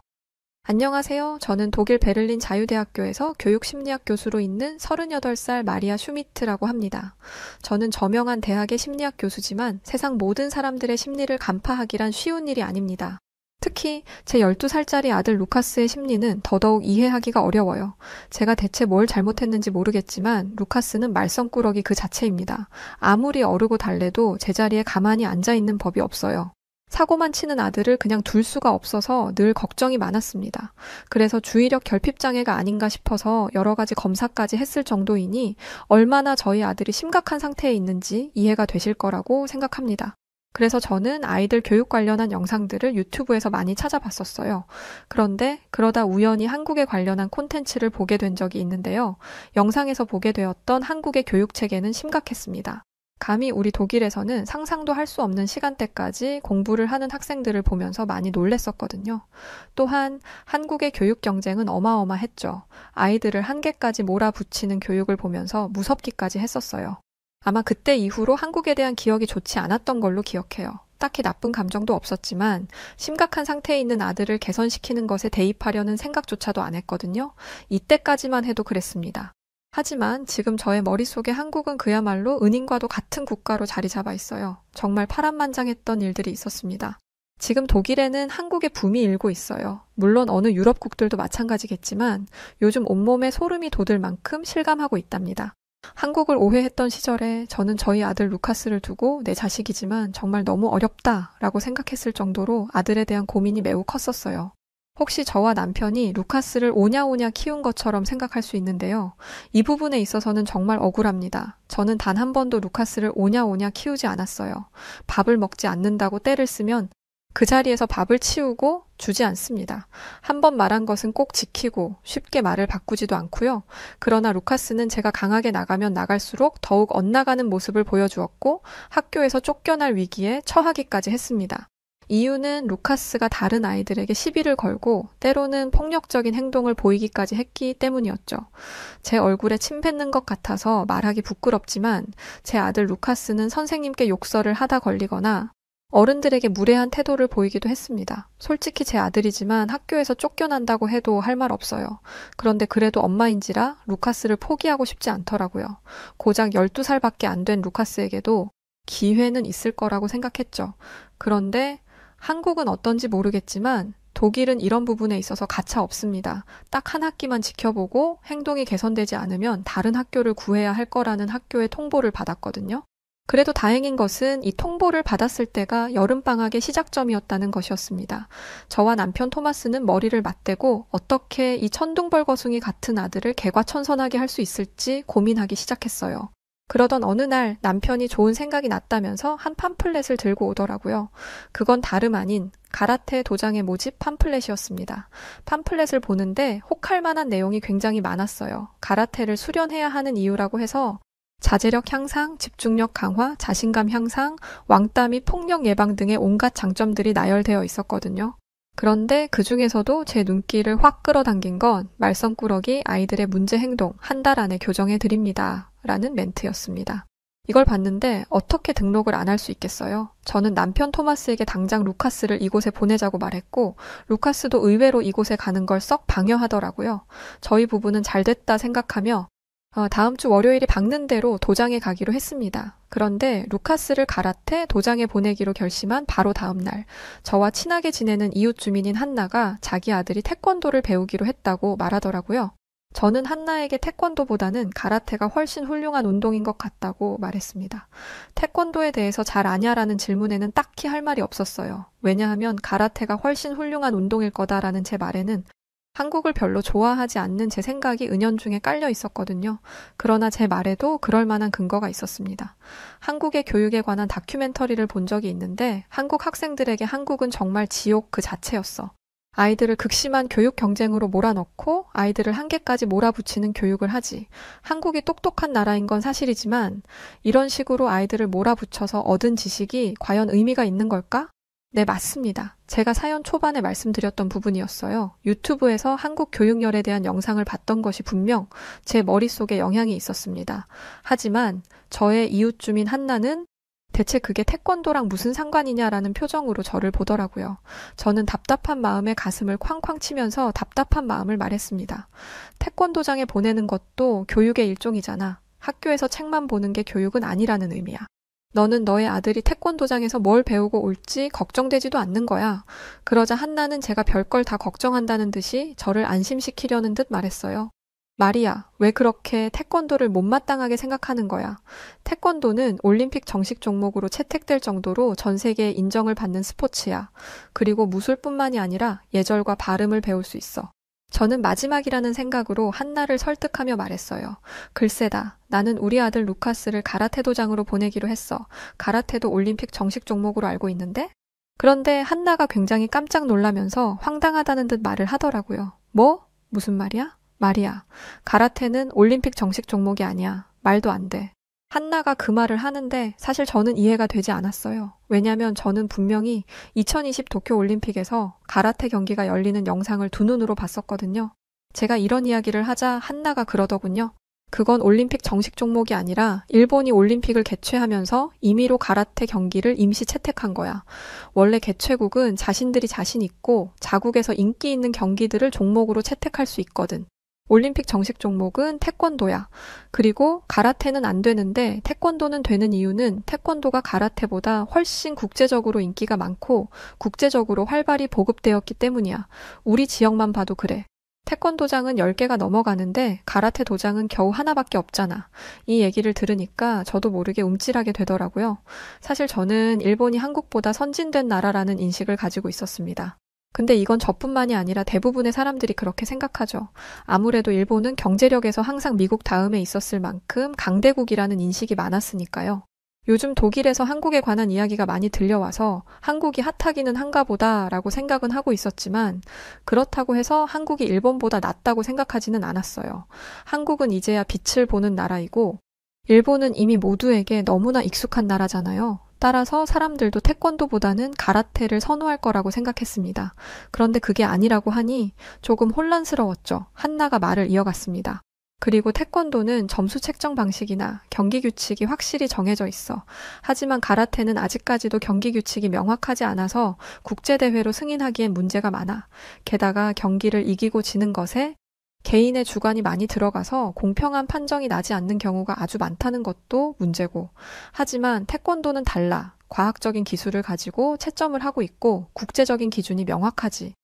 안녕하세요. 저는 독일 베를린 자유대학교에서 교육심리학 교수로 있는 38살 마리아 슈미트라고 합니다. 저는 저명한 대학의 심리학 교수지만 세상 모든 사람들의 심리를 간파하기란 쉬운 일이 아닙니다. 특히 제 12살짜리 아들 루카스의 심리는 더더욱 이해하기가 어려워요. 제가 대체 뭘 잘못했는지 모르겠지만 루카스는 말썽꾸러기 그 자체입니다. 아무리 어르고 달래도 제자리에 가만히 앉아있는 법이 없어요. 사고만 치는 아들을 그냥 둘 수가 없어서 늘 걱정이 많았습니다. 그래서 주의력 결핍 장애가 아닌가 싶어서 여러 가지 검사까지 했을 정도이니 얼마나 저희 아들이 심각한 상태에 있는지 이해가 되실 거라고 생각합니다. 그래서 저는 아이들 교육 관련한 영상들을 유튜브에서 많이 찾아봤었어요. 그런데 그러다 우연히 한국에 관련한 콘텐츠를 보게 된 적이 있는데요. 영상에서 보게 되었던 한국의 교육 체계는 심각했습니다. 감히 우리 독일에서는 상상도 할 수 없는 시간대까지 공부를 하는 학생들을 보면서 많이 놀랬었거든요. 또한 한국의 교육 경쟁은 어마어마했죠. 아이들을 한계까지 몰아붙이는 교육을 보면서 무섭기까지 했었어요. 아마 그때 이후로 한국에 대한 기억이 좋지 않았던 걸로 기억해요. 딱히 나쁜 감정도 없었지만 심각한 상태에 있는 아들을 개선시키는 것에 대입하려는 생각조차도 안 했거든요. 이때까지만 해도 그랬습니다. 하지만 지금 저의 머릿속에 한국은 그야말로 은인과도 같은 국가로 자리 잡아 있어요. 정말 파란만장했던 일들이 있었습니다. 지금 독일에는 한국의 붐이 일고 있어요. 물론 어느 유럽국들도 마찬가지겠지만 요즘 온몸에 소름이 돋을 만큼 실감하고 있답니다. 한국을 오해했던 시절에 저는 저희 아들 루카스를 두고 내 자식이지만 정말 너무 어렵다라고 생각했을 정도로 아들에 대한 고민이 매우 컸었어요. 혹시 저와 남편이 루카스를 오냐오냐 키운 것처럼 생각할 수 있는데요. 이 부분에 있어서는 정말 억울합니다. 저는 단 한 번도 루카스를 오냐오냐 키우지 않았어요. 밥을 먹지 않는다고 떼를 쓰면 그 자리에서 밥을 치우고 주지 않습니다. 한 번 말한 것은 꼭 지키고 쉽게 말을 바꾸지도 않고요. 그러나 루카스는 제가 강하게 나가면 나갈수록 더욱 엇나가는 모습을 보여주었고 학교에서 쫓겨날 위기에 처하기까지 했습니다. 이유는 루카스가 다른 아이들에게 시비를 걸고 때로는 폭력적인 행동을 보이기까지 했기 때문이었죠. 제 얼굴에 침 뱉는 것 같아서 말하기 부끄럽지만 제 아들 루카스는 선생님께 욕설을 하다 걸리거나 어른들에게 무례한 태도를 보이기도 했습니다. 솔직히 제 아들이지만 학교에서 쫓겨난다고 해도 할 말 없어요. 그런데 그래도 엄마인지라 루카스를 포기하고 싶지 않더라고요. 고작 12살밖에 안 된 루카스에게도 기회는 있을 거라고 생각했죠. 그런데 한국은 어떤지 모르겠지만 독일은 이런 부분에 있어서 가차 없습니다. 딱 한 학기만 지켜보고 행동이 개선되지 않으면 다른 학교를 구해야 할 거라는 학교의 통보를 받았거든요. 그래도 다행인 것은 이 통보를 받았을 때가 여름방학의 시작점이었다는 것이었습니다. 저와 남편 토마스는 머리를 맞대고 어떻게 이 천둥벌거숭이 같은 아들을 개과천선하게 할 수 있을지 고민하기 시작했어요. 그러던 어느 날 남편이 좋은 생각이 났다면서 한 팜플렛을 들고 오더라고요. 그건 다름 아닌 가라테 도장의 모집 팜플렛이었습니다. 팜플렛을 보는데 혹할 만한 내용이 굉장히 많았어요. 가라테를 수련해야 하는 이유라고 해서 자제력 향상, 집중력 강화, 자신감 향상, 왕따 및 폭력 예방 등의 온갖 장점들이 나열되어 있었거든요. 그런데 그 중에서도 제 눈길을 확 끌어당긴 건 말썽꾸러기 아이들의 문제 행동 한 달 안에 교정해 드립니다. 라는 멘트였습니다. 이걸 봤는데 어떻게 등록을 안 할 수 있겠어요? 저는 남편 토마스에게 당장 루카스를 이곳에 보내자고 말했고 루카스도 의외로 이곳에 가는 걸 썩 방해하더라고요. 저희 부부는 잘 됐다 생각하며 다음 주 월요일이 박는 대로 도장에 가기로 했습니다. 그런데 루카스를 가라테 도장에 보내기로 결심한 바로 다음 날 저와 친하게 지내는 이웃 주민인 한나가 자기 아들이 태권도를 배우기로 했다고 말하더라고요. 저는 한나에게 태권도보다는 가라테가 훨씬 훌륭한 운동인 것 같다고 말했습니다. 태권도에 대해서 잘 아냐라는 질문에는 딱히 할 말이 없었어요. 왜냐하면 가라테가 훨씬 훌륭한 운동일 거다라는 제 말에는 한국을 별로 좋아하지 않는 제 생각이 은연중에 깔려 있었거든요. 그러나 제 말에도 그럴 만한 근거가 있었습니다. 한국의 교육에 관한 다큐멘터리를 본 적이 있는데 한국 학생들에게 한국은 정말 지옥 그 자체였어. 아이들을 극심한 교육 경쟁으로 몰아넣고 아이들을 한계까지 몰아붙이는 교육을 하지. 한국이 똑똑한 나라인 건 사실이지만 이런 식으로 아이들을 몰아붙여서 얻은 지식이 과연 의미가 있는 걸까? 네, 맞습니다. 제가 사연 초반에 말씀드렸던 부분이었어요. 유튜브에서 한국 교육열에 대한 영상을 봤던 것이 분명 제 머릿속에 영향이 있었습니다. 하지만 저의 이웃 주민 한나는 대체 그게 태권도랑 무슨 상관이냐라는 표정으로 저를 보더라고요. 저는 답답한 마음에 가슴을 쾅쾅 치면서 답답한 마음을 말했습니다. 태권도장에 보내는 것도 교육의 일종이잖아. 학교에서 책만 보는 게 교육은 아니라는 의미야. 너는 너의 아들이 태권도장에서 뭘 배우고 올지 걱정되지도 않는 거야. 그러자 한나는 제가 별걸 다 걱정한다는 듯이 저를 안심시키려는 듯 말했어요. 마리아, 왜 그렇게 태권도를 못마땅하게 생각하는 거야? 태권도는 올림픽 정식 종목으로 채택될 정도로 전 세계에 인정을 받는 스포츠야. 그리고 무술뿐만이 아니라 예절과 발음을 배울 수 있어. 저는 마지막이라는 생각으로 한나를 설득하며 말했어요. 글쎄다. 나는 우리 아들 루카스를 가라테 도장으로 보내기로 했어. 가라테도 올림픽 정식 종목으로 알고 있는데? 그런데 한나가 굉장히 깜짝 놀라면서 황당하다는 듯 말을 하더라고요. 뭐? 무슨 말이야? 말이야. 가라테는 올림픽 정식 종목이 아니야. 말도 안 돼. 한나가 그 말을 하는데 사실 저는 이해가 되지 않았어요. 왜냐면 저는 분명히 2020 도쿄 올림픽에서 가라테 경기가 열리는 영상을 두 눈으로 봤었거든요. 제가 이런 이야기를 하자 한나가 그러더군요. 그건 올림픽 정식 종목이 아니라 일본이 올림픽을 개최하면서 임의로 가라테 경기를 임시 채택한 거야. 원래 개최국은 자신들이 자신 있고 자국에서 인기 있는 경기들을 종목으로 채택할 수 있거든. 올림픽 정식 종목은 태권도야. 그리고 가라테는 안 되는데 태권도는 되는 이유는 태권도가 가라테보다 훨씬 국제적으로 인기가 많고 국제적으로 활발히 보급되었기 때문이야. 우리 지역만 봐도 그래. 태권도장은 10개가 넘어가는데 가라테 도장은 겨우 하나밖에 없잖아. 이 얘기를 들으니까 저도 모르게 움찔하게 되더라고요. 사실 저는 일본이 한국보다 선진된 나라라는 인식을 가지고 있었습니다. 근데 이건 저뿐만이 아니라 대부분의 사람들이 그렇게 생각하죠. 아무래도 일본은 경제력에서 항상 미국 다음에 있었을 만큼 강대국이라는 인식이 많았으니까요. 요즘 독일에서 한국에 관한 이야기가 많이 들려와서 한국이 핫하기는 한가 보다라고 생각은 하고 있었지만 그렇다고 해서 한국이 일본보다 낫다고 생각하지는 않았어요. 한국은 이제야 빛을 보는 나라이고 일본은 이미 모두에게 너무나 익숙한 나라잖아요. 따라서 사람들도 태권도보다는 가라테를 선호할 거라고 생각했습니다. 그런데 그게 아니라고 하니 조금 혼란스러웠죠. 한나가 말을 이어갔습니다. 그리고 태권도는 점수 책정 방식이나 경기 규칙이 확실히 정해져 있어. 하지만 가라테는 아직까지도 경기 규칙이 명확하지 않아서 국제대회로 승인하기엔 문제가 많아. 게다가 경기를 이기고 지는 것에 개인의 주관이 많이 들어가서 공평한 판정이 나지 않는 경우가 아주 많다는 것도 문제고. 하지만 태권도는 달라. 과학적인 기술을 가지고 채점을 하고 있고 국제적인 기준이 명확하지.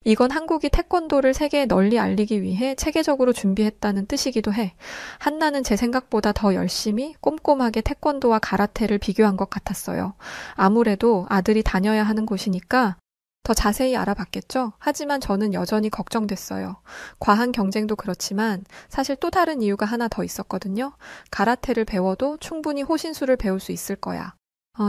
이건 한국이 태권도를 세계에 널리 알리기 위해 체계적으로 준비했다는 뜻이기도 해. 한나는 제 생각보다 더 열심히 꼼꼼하게 태권도와 가라테를 비교한 것 같았어요. 아무래도 아들이 다녀야 하는 곳이니까 더 자세히 알아봤겠죠? 하지만 저는 여전히 걱정됐어요. 과한 경쟁도 그렇지만 사실 또 다른 이유가 하나 더 있었거든요. 가라테를 배워도 충분히 호신술을 배울 수 있을 거야.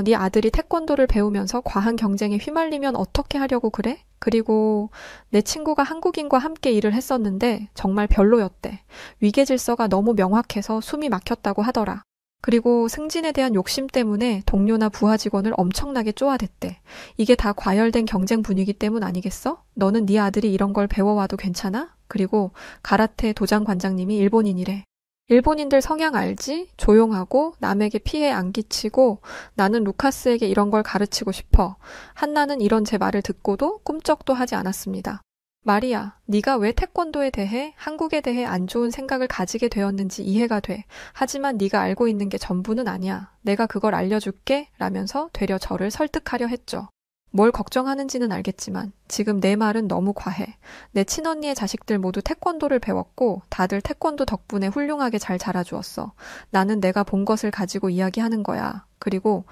네 아들이 태권도를 배우면서 과한 경쟁에 휘말리면 어떻게 하려고 그래? 그리고 내 친구가 한국인과 함께 일을 했었는데 정말 별로였대. 위계 질서가 너무 명확해서 숨이 막혔다고 하더라. 그리고 승진에 대한 욕심 때문에 동료나 부하 직원을 엄청나게 쪼아댔대. 이게 다 과열된 경쟁 분위기 때문 아니겠어? 너는 네 아들이 이런 걸 배워와도 괜찮아? 그리고 가라테 도장 관장님이 일본인이래. 일본인들 성향 알지? 조용하고 남에게 피해 안 끼치고 나는 루카스에게 이런 걸 가르치고 싶어. 한나는 이런 제 말을 듣고도 꿈쩍도 하지 않았습니다. 마리아, 네가 왜 태권도에 대해 한국에 대해 안 좋은 생각을 가지게 되었는지 이해가 돼. 하지만 네가 알고 있는 게 전부는 아니야. 내가 그걸 알려줄게 라면서 되려 저를 설득하려 했죠. 뭘 걱정하는지는 알겠지만 지금 내 말은 너무 과해. 내 친언니의 자식들 모두 태권도를 배웠고 다들 태권도 덕분에 훌륭하게 잘 자라주었어. 나는 내가 본 것을 가지고 이야기하는 거야. 그리고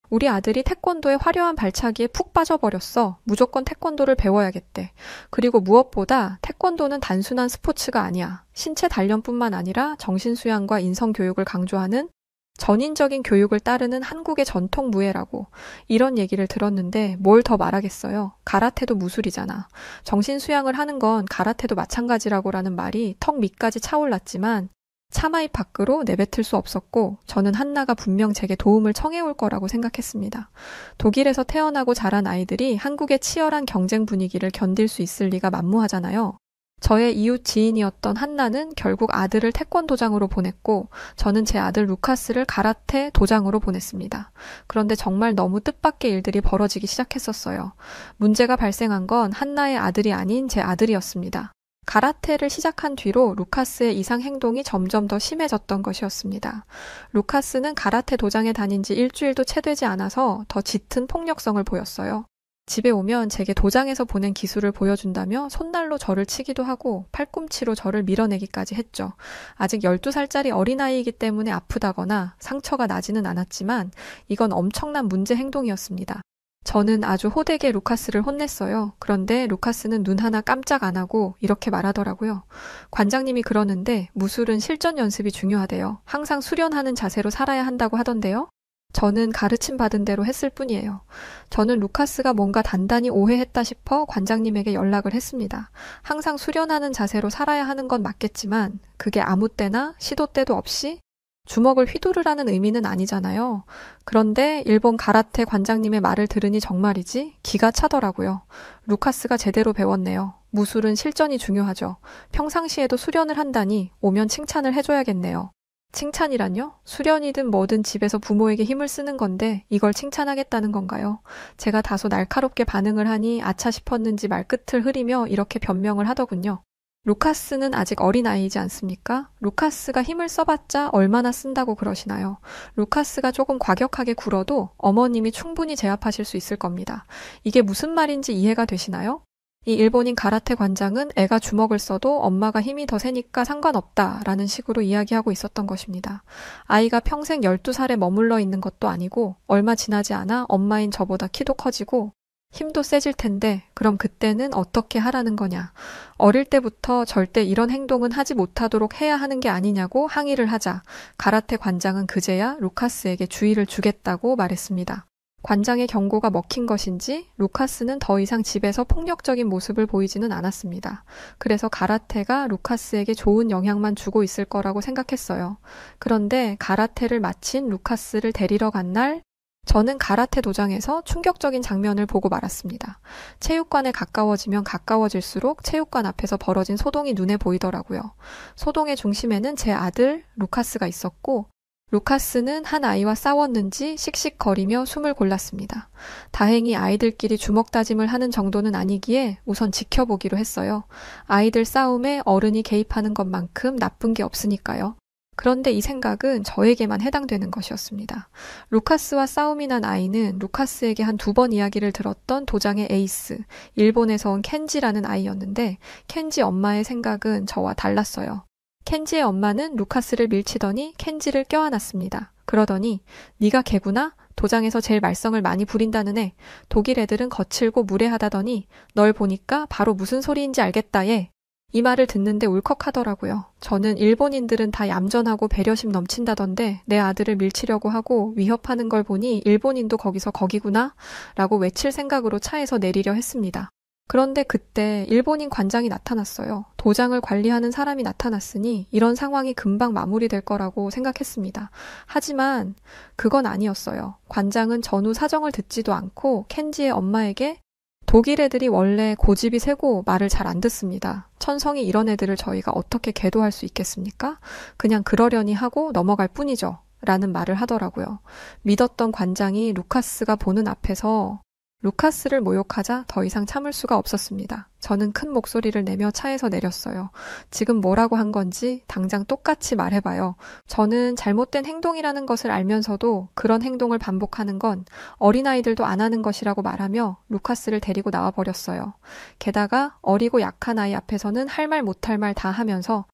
우리 아들이 태권도의 화려한 발차기에 푹 빠져버렸어. 무조건 태권도를 배워야겠대. 그리고 무엇보다 태권도는 단순한 스포츠가 아니야. 신체 단련뿐만 아니라 정신수양과 인성교육을 강조하는 전인적인 교육을 따르는 한국의 전통 무예라고. 이런 얘기를 들었는데 뭘 더 말하겠어요. 가라테도 무술이잖아. 정신수양을 하는 건 가라테도 마찬가지라고라는 말이 턱 밑까지 차올랐지만 차마 입 밖으로 내뱉을 수 없었고 저는 한나가 분명 제게 도움을 청해올 거라고 생각했습니다. 독일에서 태어나고 자란 아이들이 한국의 치열한 경쟁 분위기를 견딜 수 있을 리가 만무하잖아요. 저의 이웃 지인이었던 한나는 결국 아들을 태권도장으로 보냈고 저는 제 아들 루카스를 가라테 도장으로 보냈습니다. 그런데 정말 너무 뜻밖의 일들이 벌어지기 시작했었어요. 문제가 발생한 건 한나의 아들이 아닌 제 아들이었습니다. 가라테를 시작한 뒤로 루카스의 이상 행동이 점점 더 심해졌던 것이었습니다. 루카스는 가라테 도장에 다닌 지 일주일도 채 되지 않아서 더 짙은 폭력성을 보였어요. 집에 오면 제게 도장에서 보낸 기술을 보여준다며 손날로 저를 치기도 하고 팔꿈치로 저를 밀어내기까지 했죠. 아직 12살짜리 어린아이이기 때문에 아프다거나 상처가 나지는 않았지만 이건 엄청난 문제 행동이었습니다. 저는 아주 호되게 루카스를 혼냈어요. 그런데 루카스는 눈 하나 깜짝 안 하고 이렇게 말하더라고요. 관장님이 그러는데 무술은 실전 연습이 중요하대요. 항상 수련하는 자세로 살아야 한다고 하던데요. 저는 가르침 받은 대로 했을 뿐이에요. 저는 루카스가 뭔가 단단히 오해했다 싶어 관장님에게 연락을 했습니다. 항상 수련하는 자세로 살아야 하는 건 맞겠지만 그게 아무 때나 시도 때도 없이 주먹을 휘두르라는 의미는 아니잖아요. 그런데 일본 가라테 관장님의 말을 들으니 정말이지 기가 차더라고요. 루카스가 제대로 배웠네요. 무술은 실전이 중요하죠. 평상시에도 수련을 한다니 오면 칭찬을 해줘야겠네요. 칭찬이란요? 수련이든 뭐든 집에서 부모에게 힘을 쓰는 건데 이걸 칭찬하겠다는 건가요? 제가 다소 날카롭게 반응을 하니 아차 싶었는지 말끝을 흐리며 이렇게 변명을 하더군요. 루카스는 아직 어린아이이지 않습니까? 루카스가 힘을 써봤자 얼마나 쓴다고 그러시나요? 루카스가 조금 과격하게 굴어도 어머님이 충분히 제압하실 수 있을 겁니다. 이게 무슨 말인지 이해가 되시나요? 이 일본인 가라테 관장은 애가 주먹을 써도 엄마가 힘이 더 세니까 상관없다라는 식으로 이야기하고 있었던 것입니다. 아이가 평생 12살에 머물러 있는 것도 아니고 얼마 지나지 않아 엄마인 저보다 키도 커지고 힘도 세질 텐데 그럼 그때는 어떻게 하라는 거냐. 어릴 때부터 절대 이런 행동은 하지 못하도록 해야 하는 게 아니냐고 항의를 하자 가라테 관장은 그제야 루카스에게 주의를 주겠다고 말했습니다. 관장의 경고가 먹힌 것인지 루카스는 더 이상 집에서 폭력적인 모습을 보이지는 않았습니다. 그래서 가라테가 루카스에게 좋은 영향만 주고 있을 거라고 생각했어요. 그런데 가라테를 마친 루카스를 데리러 간 날 저는 가라테 도장에서 충격적인 장면을 보고 말았습니다. 체육관에 가까워지면 가까워질수록 체육관 앞에서 벌어진 소동이 눈에 보이더라고요. 소동의 중심에는 제 아들 루카스가 있었고 루카스는 한 아이와 싸웠는지 씩씩거리며 숨을 골랐습니다. 다행히 아이들끼리 주먹 다짐을 하는 정도는 아니기에 우선 지켜보기로 했어요. 아이들 싸움에 어른이 개입하는 것만큼 나쁜 게 없으니까요. 그런데 이 생각은 저에게만 해당되는 것이었습니다. 루카스와 싸움이 난 아이는 루카스에게 한 2번 이야기를 들었던 도장의 에이스, 일본에서 온 켄지라는 아이였는데 켄지 엄마의 생각은 저와 달랐어요. 켄지의 엄마는 루카스를 밀치더니 켄지를 껴안았습니다. 그러더니 네가 걔구나? 도장에서 제일 말썽을 많이 부린다는 애. 독일 애들은 거칠고 무례하다더니 널 보니까 바로 무슨 소리인지 알겠다 얘. 이 말을 듣는데 울컥하더라고요. 저는 일본인들은 다 얌전하고 배려심 넘친다던데 내 아들을 밀치려고 하고 위협하는 걸 보니 일본인도 거기서 거기구나? 라고 외칠 생각으로 차에서 내리려 했습니다. 그런데 그때 일본인 관장이 나타났어요. 도장을 관리하는 사람이 나타났으니 이런 상황이 금방 마무리될 거라고 생각했습니다. 하지만 그건 아니었어요. 관장은 전후 사정을 듣지도 않고 켄지의 엄마에게 독일 애들이 원래 고집이 세고 말을 잘 안 듣습니다. 천성이 이런 애들을 저희가 어떻게 계도할 수 있겠습니까? 그냥 그러려니 하고 넘어갈 뿐이죠. 라는 말을 하더라고요. 믿었던 관장이 루카스가 보는 앞에서 루카스를 모욕하자 더 이상 참을 수가 없었습니다. 저는 큰 목소리를 내며 차에서 내렸어요. 지금 뭐라고 한 건지 당장 똑같이 말해봐요. 저는 잘못된 행동이라는 것을 알면서도 그런 행동을 반복하는 건 어린아이들도 안 하는 것이라고 말하며 루카스를 데리고 나와버렸어요. 게다가 어리고 약한 아이 앞에서는 할 말 못할 말 다 하면서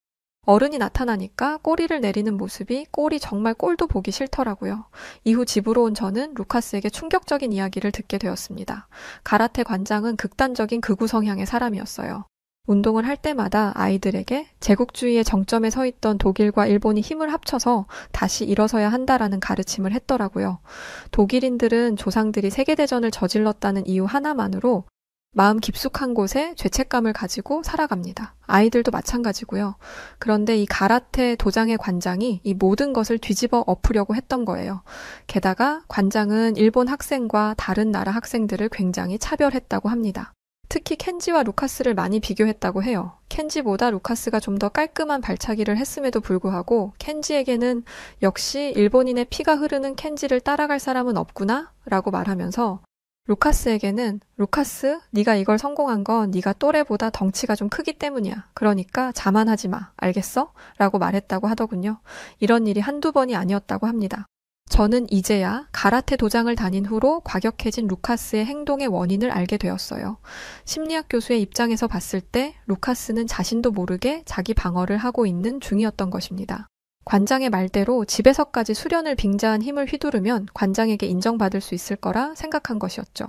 어른이 나타나니까 꼬리를 내리는 모습이 꼴이 정말 꼴도 보기 싫더라고요. 이후 집으로 온 저는 루카스에게 충격적인 이야기를 듣게 되었습니다. 가라테 관장은 극단적인 극우 성향의 사람이었어요. 운동을 할 때마다 아이들에게 제국주의의 정점에 서 있던 독일과 일본이 힘을 합쳐서 다시 일어서야 한다라는 가르침을 했더라고요. 독일인들은 조상들이 세계대전을 저질렀다는 이유 하나만으로 마음 깊숙한 곳에 죄책감을 가지고 살아갑니다. 아이들도 마찬가지고요. 그런데 이 가라테 도장의 관장이 이 모든 것을 뒤집어 엎으려고 했던 거예요. 게다가 관장은 일본 학생과 다른 나라 학생들을 굉장히 차별했다고 합니다. 특히 켄지와 루카스를 많이 비교했다고 해요. 켄지보다 루카스가 좀 더 깔끔한 발차기를 했음에도 불구하고 켄지에게는 역시 일본인의 피가 흐르는 켄지를 따라갈 사람은 없구나 라고 말하면서 루카스에게는 루카스, 네가 이걸 성공한 건 네가 또래보다 덩치가 좀 크기 때문이야. 그러니까 자만하지 마. 알겠어? 라고 말했다고 하더군요. 이런 일이 한두 번이 아니었다고 합니다. 저는 이제야 가라테 도장을 다닌 후로 과격해진 루카스의 행동의 원인을 알게 되었어요. 심리학 교수의 입장에서 봤을 때 루카스는 자신도 모르게 자기 방어를 하고 있는 중이었던 것입니다. 관장의 말대로 집에서까지 수련을 빙자한 힘을 휘두르면 관장에게 인정받을 수 있을 거라 생각한 것이었죠.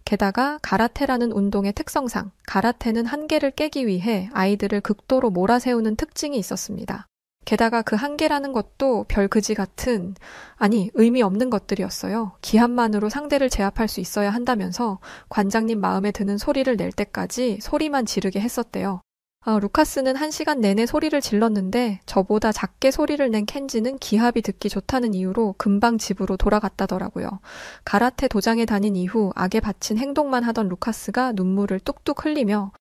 게다가 가라테라는 운동의 특성상 가라테는 한계를 깨기 위해 아이들을 극도로 몰아세우는 특징이 있었습니다. 게다가 그 한계라는 것도 별 그지 같은, 아니 의미 없는 것들이었어요. 기합만으로 상대를 제압할 수 있어야 한다면서 관장님 마음에 드는 소리를 낼 때까지 소리만 지르게 했었대요. 루카스는 1시간 내내 소리를 질렀는데 저보다 작게 소리를 낸 켄지는 기합이 듣기 좋다는 이유로 금방 집으로 돌아갔다더라고요. 가라테 도장에 다닌 이후 악에 바친 행동만 하던 루카스가 눈물을 뚝뚝 흘리며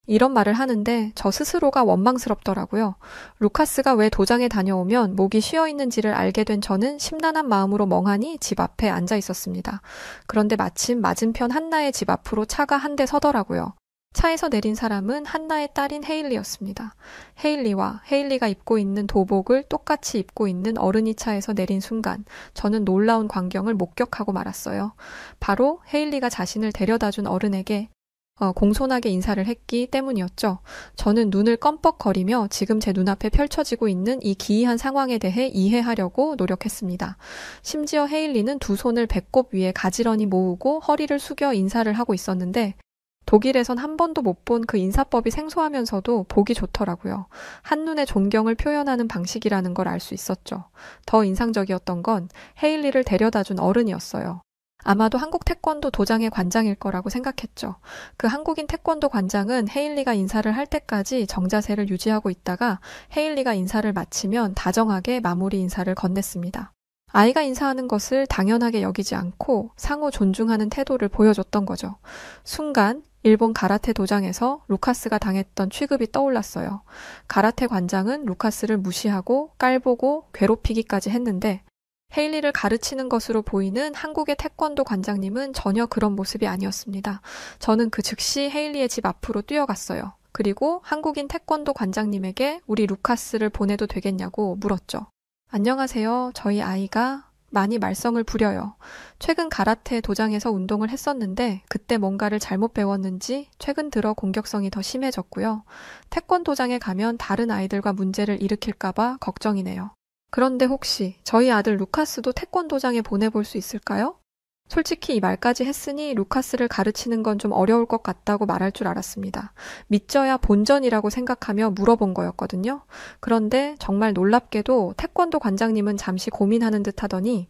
이런 말을 하는데 저 스스로가 원망스럽더라고요. 루카스가 왜 도장에 다녀오면 목이 쉬어 있는지를 알게 된 저는 심란한 마음으로 멍하니 집 앞에 앉아 있었습니다. 그런데 마침 맞은편 한나의 집 앞으로 차가 한 대 서더라고요. 차에서 내린 사람은 한나의 딸인 헤일리였습니다. 헤일리가 입고 있는 도복을 똑같이 입고 있는 어른이 차에서 내린 순간 저는 놀라운 광경을 목격하고 말았어요. 바로 헤일리가 자신을 데려다준 어른에게 공손하게 인사를 했기 때문이었죠. 저는 눈을 껌뻑거리며 지금 제 눈앞에 펼쳐지고 있는 이 기이한 상황에 대해 이해하려고 노력했습니다. 심지어 헤일리는 두 손을 배꼽 위에 가지런히 모으고 허리를 숙여 인사를 하고 있었는데 독일에선 한 번도 못 본 그 인사법이 생소하면서도 보기 좋더라고요. 한눈에 존경을 표현하는 방식이라는 걸 알 수 있었죠. 더 인상적이었던 건 헤일리를 데려다준 어른이었어요. 아마도 한국 태권도 도장의 관장일 거라고 생각했죠. 그 한국인 태권도 관장은 헤일리가 인사를 할 때까지 정자세를 유지하고 있다가 헤일리가 인사를 마치면 다정하게 마무리 인사를 건넸습니다. 아이가 인사하는 것을 당연하게 여기지 않고 상호 존중하는 태도를 보여줬던 거죠. 순간 일본 가라테 도장에서 루카스가 당했던 취급이 떠올랐어요. 가라테 관장은 루카스를 무시하고 깔보고 괴롭히기까지 했는데 헤일리를 가르치는 것으로 보이는 한국의 태권도 관장님은 전혀 그런 모습이 아니었습니다. 저는 그 즉시 헤일리의 집 앞으로 뛰어갔어요. 그리고 한국인 태권도 관장님에게 우리 루카스를 보내도 되겠냐고 물었죠. 안녕하세요. 저희 아이가 많이 말썽을 부려요. 최근 가라테 도장에서 운동을 했었는데 그때 뭔가를 잘못 배웠는지 최근 들어 공격성이 더 심해졌고요. 태권도장에 가면 다른 아이들과 문제를 일으킬까봐 걱정이네요. 그런데 혹시 저희 아들 루카스도 태권도장에 보내볼 수 있을까요? 솔직히 이 말까지 했으니 루카스를 가르치는 건 좀 어려울 것 같다고 말할 줄 알았습니다. 믿져야 본전이라고 생각하며 물어본 거였거든요. 그런데 정말 놀랍게도 태권도 관장님은 잠시 고민하는 듯 하더니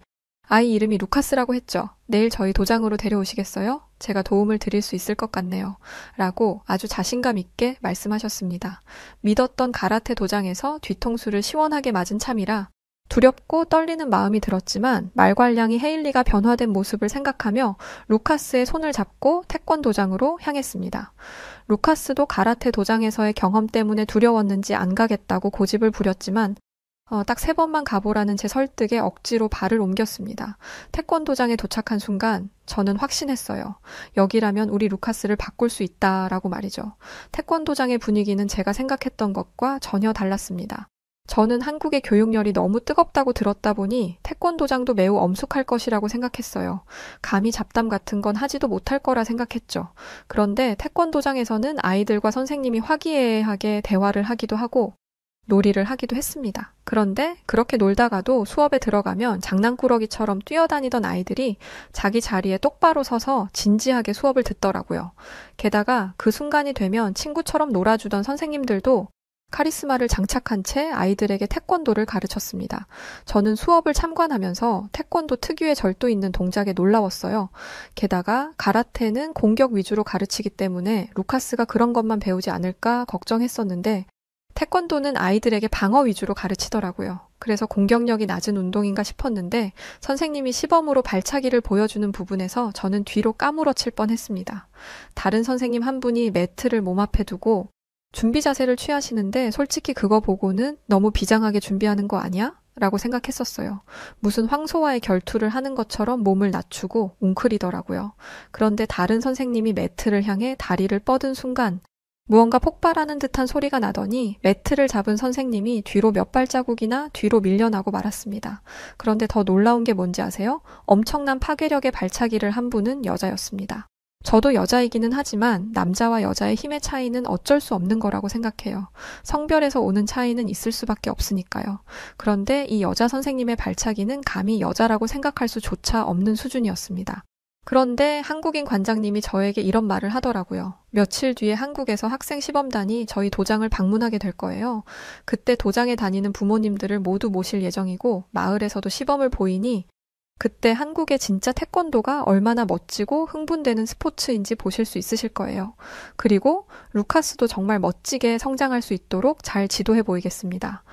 아이 이름이 루카스라고 했죠. 내일 저희 도장으로 데려오시겠어요? 제가 도움을 드릴 수 있을 것 같네요. 라고 아주 자신감 있게 말씀하셨습니다. 믿었던 가라테 도장에서 뒤통수를 시원하게 맞은 참이라 두렵고 떨리는 마음이 들었지만 말괄량이 헤일리가 변화된 모습을 생각하며 루카스의 손을 잡고 태권도장으로 향했습니다. 루카스도 가라테 도장에서의 경험 때문에 두려웠는지 안 가겠다고 고집을 부렸지만 딱 3번만 가보라는 제 설득에 억지로 발을 옮겼습니다. 태권도장에 도착한 순간 저는 확신했어요. 여기라면 우리 루카스를 바꿀 수 있다라고 말이죠. 태권도장의 분위기는 제가 생각했던 것과 전혀 달랐습니다. 저는 한국의 교육열이 너무 뜨겁다고 들었다 보니 태권도장도 매우 엄숙할 것이라고 생각했어요. 감히 잡담 같은 건 하지도 못할 거라 생각했죠. 그런데 태권도장에서는 아이들과 선생님이 화기애애하게 대화를 하기도 하고 놀이를 하기도 했습니다. 그런데 그렇게 놀다가도 수업에 들어가면 장난꾸러기처럼 뛰어다니던 아이들이 자기 자리에 똑바로 서서 진지하게 수업을 듣더라고요. 게다가 그 순간이 되면 친구처럼 놀아주던 선생님들도 카리스마를 장착한 채 아이들에게 태권도를 가르쳤습니다. 저는 수업을 참관하면서 태권도 특유의 절도 있는 동작에 놀라웠어요. 게다가 가라테는 공격 위주로 가르치기 때문에 루카스가 그런 것만 배우지 않을까 걱정했었는데 태권도는 아이들에게 방어 위주로 가르치더라고요. 그래서 공격력이 낮은 운동인가 싶었는데 선생님이 시범으로 발차기를 보여주는 부분에서 저는 뒤로 까무러칠 뻔했습니다. 다른 선생님 한 분이 매트를 몸 앞에 두고 준비 자세를 취하시는데 솔직히 그거 보고는 너무 비장하게 준비하는 거 아니야? 라고 생각했었어요. 무슨 황소와의 결투를 하는 것처럼 몸을 낮추고 웅크리더라고요. 그런데 다른 선생님이 매트를 향해 다리를 뻗은 순간 무언가 폭발하는 듯한 소리가 나더니 매트를 잡은 선생님이 뒤로 몇 발자국이나 뒤로 밀려나고 말았습니다. 그런데 더 놀라운 게 뭔지 아세요? 엄청난 파괴력의 발차기를 한 분은 여자였습니다. 저도 여자이기는 하지만 남자와 여자의 힘의 차이는 어쩔 수 없는 거라고 생각해요. 성별에서 오는 차이는 있을 수밖에 없으니까요. 그런데 이 여자 선생님의 발차기는 감히 여자라고 생각할 수조차 없는 수준이었습니다. 그런데 한국인 관장님이 저에게 이런 말을 하더라고요. 며칠 뒤에 한국에서 학생 시범단이 저희 도장을 방문하게 될 거예요. 그때 도장에 다니는 부모님들을 모두 모실 예정이고 마을에서도 시범을 보이니 그때 한국의 진짜 태권도가 얼마나 멋지고 흥분되는 스포츠인지 보실 수 있으실 거예요. 그리고 루카스도 정말 멋지게 성장할 수 있도록 잘 지도해 보이겠습니다.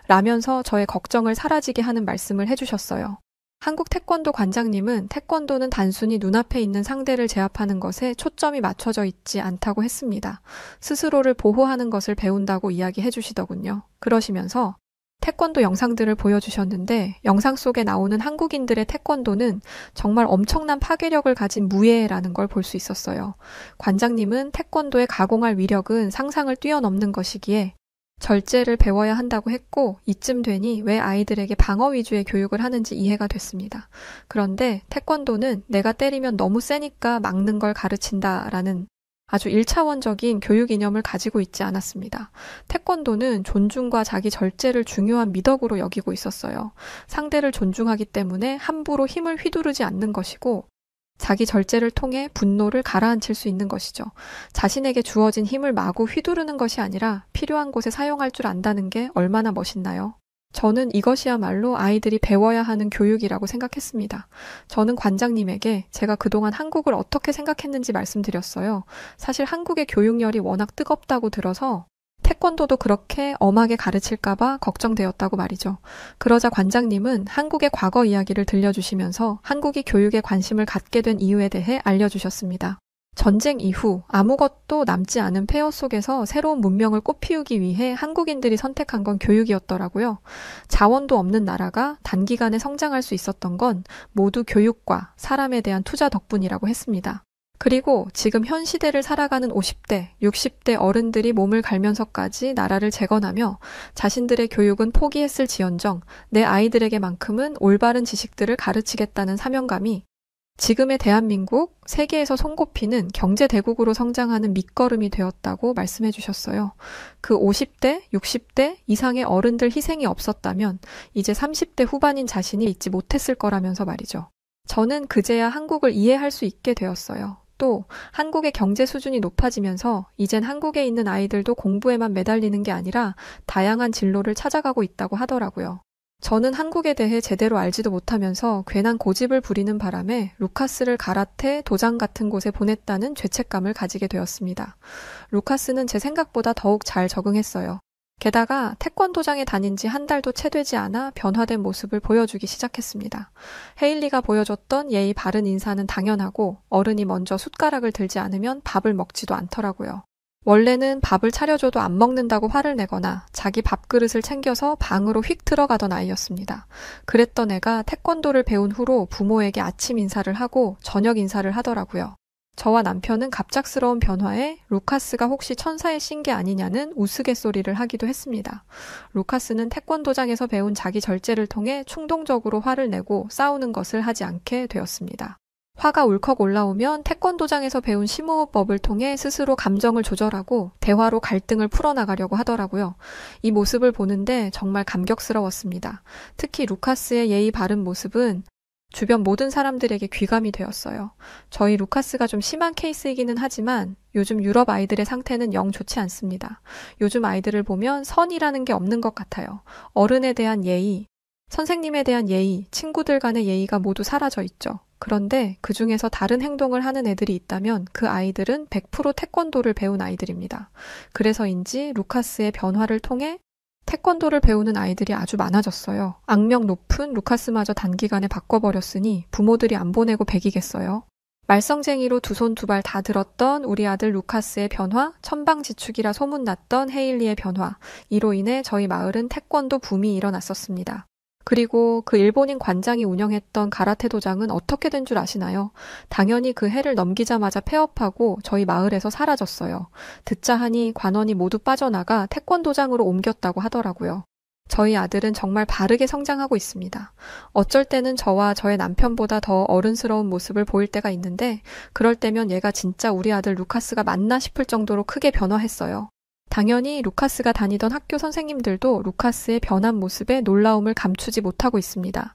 라면서 저의 걱정을 사라지게 하는 말씀을 해주셨어요. 한국 태권도 관장님은 태권도는 단순히 눈앞에 있는 상대를 제압하는 것에 초점이 맞춰져 있지 않다고 했습니다. 스스로를 보호하는 것을 배운다고 이야기해 주시더군요. 그러시면서 태권도 영상들을 보여주셨는데 영상 속에 나오는 한국인들의 태권도는 정말 엄청난 파괴력을 가진 무예라는 걸 볼 수 있었어요. 관장님은 태권도의 가공할 위력은 상상을 뛰어넘는 것이기에 절제를 배워야 한다고 했고 이쯤 되니 왜 아이들에게 방어 위주의 교육을 하는지 이해가 됐습니다. 그런데 태권도는 내가 때리면 너무 세니까 막는 걸 가르친다라는 아주 1차원적인 교육 이념을 가지고 있지 않았습니다. 태권도는 존중과 자기 절제를 중요한 미덕으로 여기고 있었어요. 상대를 존중하기 때문에 함부로 힘을 휘두르지 않는 것이고 자기 절제를 통해 분노를 가라앉힐 수 있는 것이죠. 자신에게 주어진 힘을 마구 휘두르는 것이 아니라 필요한 곳에 사용할 줄 안다는 게 얼마나 멋있나요? 저는 이것이야말로 아이들이 배워야 하는 교육이라고 생각했습니다. 저는 관장님에게 제가 그동안 한국을 어떻게 생각했는지 말씀드렸어요. 사실 한국의 교육열이 워낙 뜨겁다고 들어서 태권도도 그렇게 엄하게 가르칠까봐 걱정되었다고 말이죠. 그러자 관장님은 한국의 과거 이야기를 들려주시면서 한국이 교육에 관심을 갖게 된 이유에 대해 알려주셨습니다. 전쟁 이후 아무것도 남지 않은 폐허 속에서 새로운 문명을 꽃피우기 위해 한국인들이 선택한 건 교육이었더라고요. 자원도 없는 나라가 단기간에 성장할 수 있었던 건 모두 교육과 사람에 대한 투자 덕분이라고 했습니다. 그리고 지금 현 시대를 살아가는 50대, 60대 어른들이 몸을 갈면서까지 나라를 재건하며 자신들의 교육은 포기했을지언정 내 아이들에게만큼은 올바른 지식들을 가르치겠다는 사명감이 지금의 대한민국, 세계에서 손꼽히는 경제대국으로 성장하는 밑거름이 되었다고 말씀해 주셨어요. 그 50대, 60대 이상의 어른들 희생이 없었다면 이제 30대 후반인 자신이 있지 못했을 거라면서 말이죠. 저는 그제야 한국을 이해할 수 있게 되었어요. 또 한국의 경제 수준이 높아지면서 이젠 한국에 있는 아이들도 공부에만 매달리는 게 아니라 다양한 진로를 찾아가고 있다고 하더라고요. 저는 한국에 대해 제대로 알지도 못하면서 괜한 고집을 부리는 바람에 루카스를 가라테, 도장 같은 곳에 보냈다는 죄책감을 가지게 되었습니다. 루카스는 제 생각보다 더욱 잘 적응했어요. 게다가 태권도장에 다닌 지 한 달도 채 되지 않아 변화된 모습을 보여주기 시작했습니다. 헤일리가 보여줬던 예의 바른 인사는 당연하고 어른이 먼저 숟가락을 들지 않으면 밥을 먹지도 않더라고요. 원래는 밥을 차려줘도 안 먹는다고 화를 내거나 자기 밥그릇을 챙겨서 방으로 휙 들어가던 아이였습니다. 그랬던 애가 태권도를 배운 후로 부모에게 아침 인사를 하고 저녁 인사를 하더라고요. 저와 남편은 갑작스러운 변화에 루카스가 혹시 천사의 신 게 아니냐는 우스갯소리를 하기도 했습니다. 루카스는 태권도장에서 배운 자기 절제를 통해 충동적으로 화를 내고 싸우는 것을 하지 않게 되었습니다. 화가 울컥 올라오면 태권도장에서 배운 심호흡법을 통해 스스로 감정을 조절하고 대화로 갈등을 풀어나가려고 하더라고요. 이 모습을 보는데 정말 감격스러웠습니다. 특히 루카스의 예의 바른 모습은 주변 모든 사람들에게 귀감이 되었어요. 저희 루카스가 좀 심한 케이스이기는 하지만 요즘 유럽 아이들의 상태는 영 좋지 않습니다. 요즘 아이들을 보면 선이라는 게 없는 것 같아요. 어른에 대한 예의, 선생님에 대한 예의, 친구들 간의 예의가 모두 사라져 있죠. 그런데 그 중에서 다른 행동을 하는 애들이 있다면 그 아이들은 100% 태권도를 배운 아이들입니다. 그래서인지 루카스의 변화를 통해 태권도를 배우는 아이들이 아주 많아졌어요. 악명 높은 루카스마저 단기간에 바꿔버렸으니 부모들이 안 보내고 배기겠어요. 말썽쟁이로 두 손 두 발 다 들었던 우리 아들 루카스의 변화, 천방지축이라 소문났던 헤일리의 변화, 이로 인해 저희 마을은 태권도 붐이 일어났었습니다. 그리고 그 일본인 관장이 운영했던 가라테 도장은 어떻게 된 줄 아시나요? 당연히 그 해를 넘기자마자 폐업하고 저희 마을에서 사라졌어요. 듣자 하니 관원이 모두 빠져나가 태권도장으로 옮겼다고 하더라고요. 저희 아들은 정말 바르게 성장하고 있습니다. 어쩔 때는 저와 저의 남편보다 더 어른스러운 모습을 보일 때가 있는데 그럴 때면 얘가 진짜 우리 아들 루카스가 맞나 싶을 정도로 크게 변화했어요. 당연히 루카스가 다니던 학교 선생님들도 루카스의 변한 모습에 놀라움을 감추지 못하고 있습니다.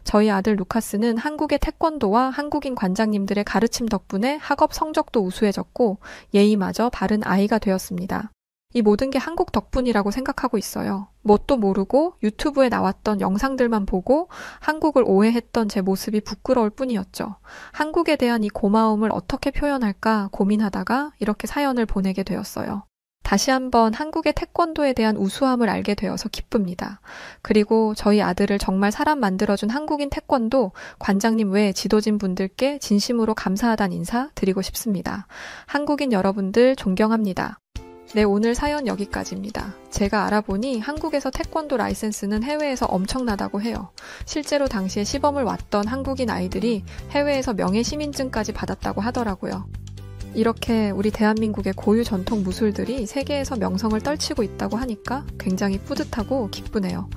저희 아들 루카스는 한국의 태권도와 한국인 관장님들의 가르침 덕분에 학업 성적도 우수해졌고 예의마저 바른 아이가 되었습니다. 이 모든 게 한국 덕분이라고 생각하고 있어요. 뭣도 모르고 유튜브에 나왔던 영상들만 보고 한국을 오해했던 제 모습이 부끄러울 뿐이었죠. 한국에 대한 이 고마움을 어떻게 표현할까 고민하다가 이렇게 사연을 보내게 되었어요. 다시 한번 한국의 태권도에 대한 우수함을 알게 되어서 기쁩니다. 그리고 저희 아들을 정말 사람 만들어준 한국인 태권도 관장님 외 지도진 분들께 진심으로 감사하다는 인사 드리고 싶습니다. 한국인 여러분들 존경합니다. 네, 오늘 사연 여기까지입니다. 제가 알아보니 한국에서 태권도 라이센스는 해외에서 엄청나다고 해요. 실제로 당시에 시범을 왔던 한국인 아이들이 해외에서 명예시민증까지 받았다고 하더라고요. 이렇게 우리 대한민국의 고유 전통 무술들이 세계에서 명성을 떨치고 있다고 하니까 굉장히 뿌듯하고 기쁘네요.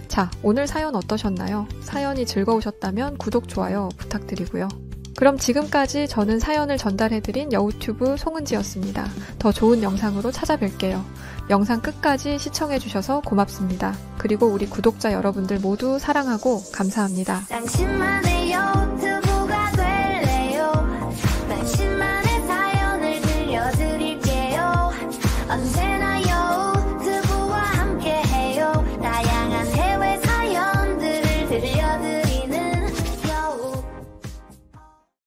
자, 오늘 사연 어떠셨나요? 사연이 즐거우셨다면 구독, 좋아요 부탁드리고요. 그럼 지금까지 저는 사연을 전달해드린 여우튜브 송은지였습니다. 더 좋은 영상으로 찾아뵐게요. 영상 끝까지 시청해주셔서 고맙습니다. 그리고 우리 구독자 여러분들 모두 사랑하고 감사합니다.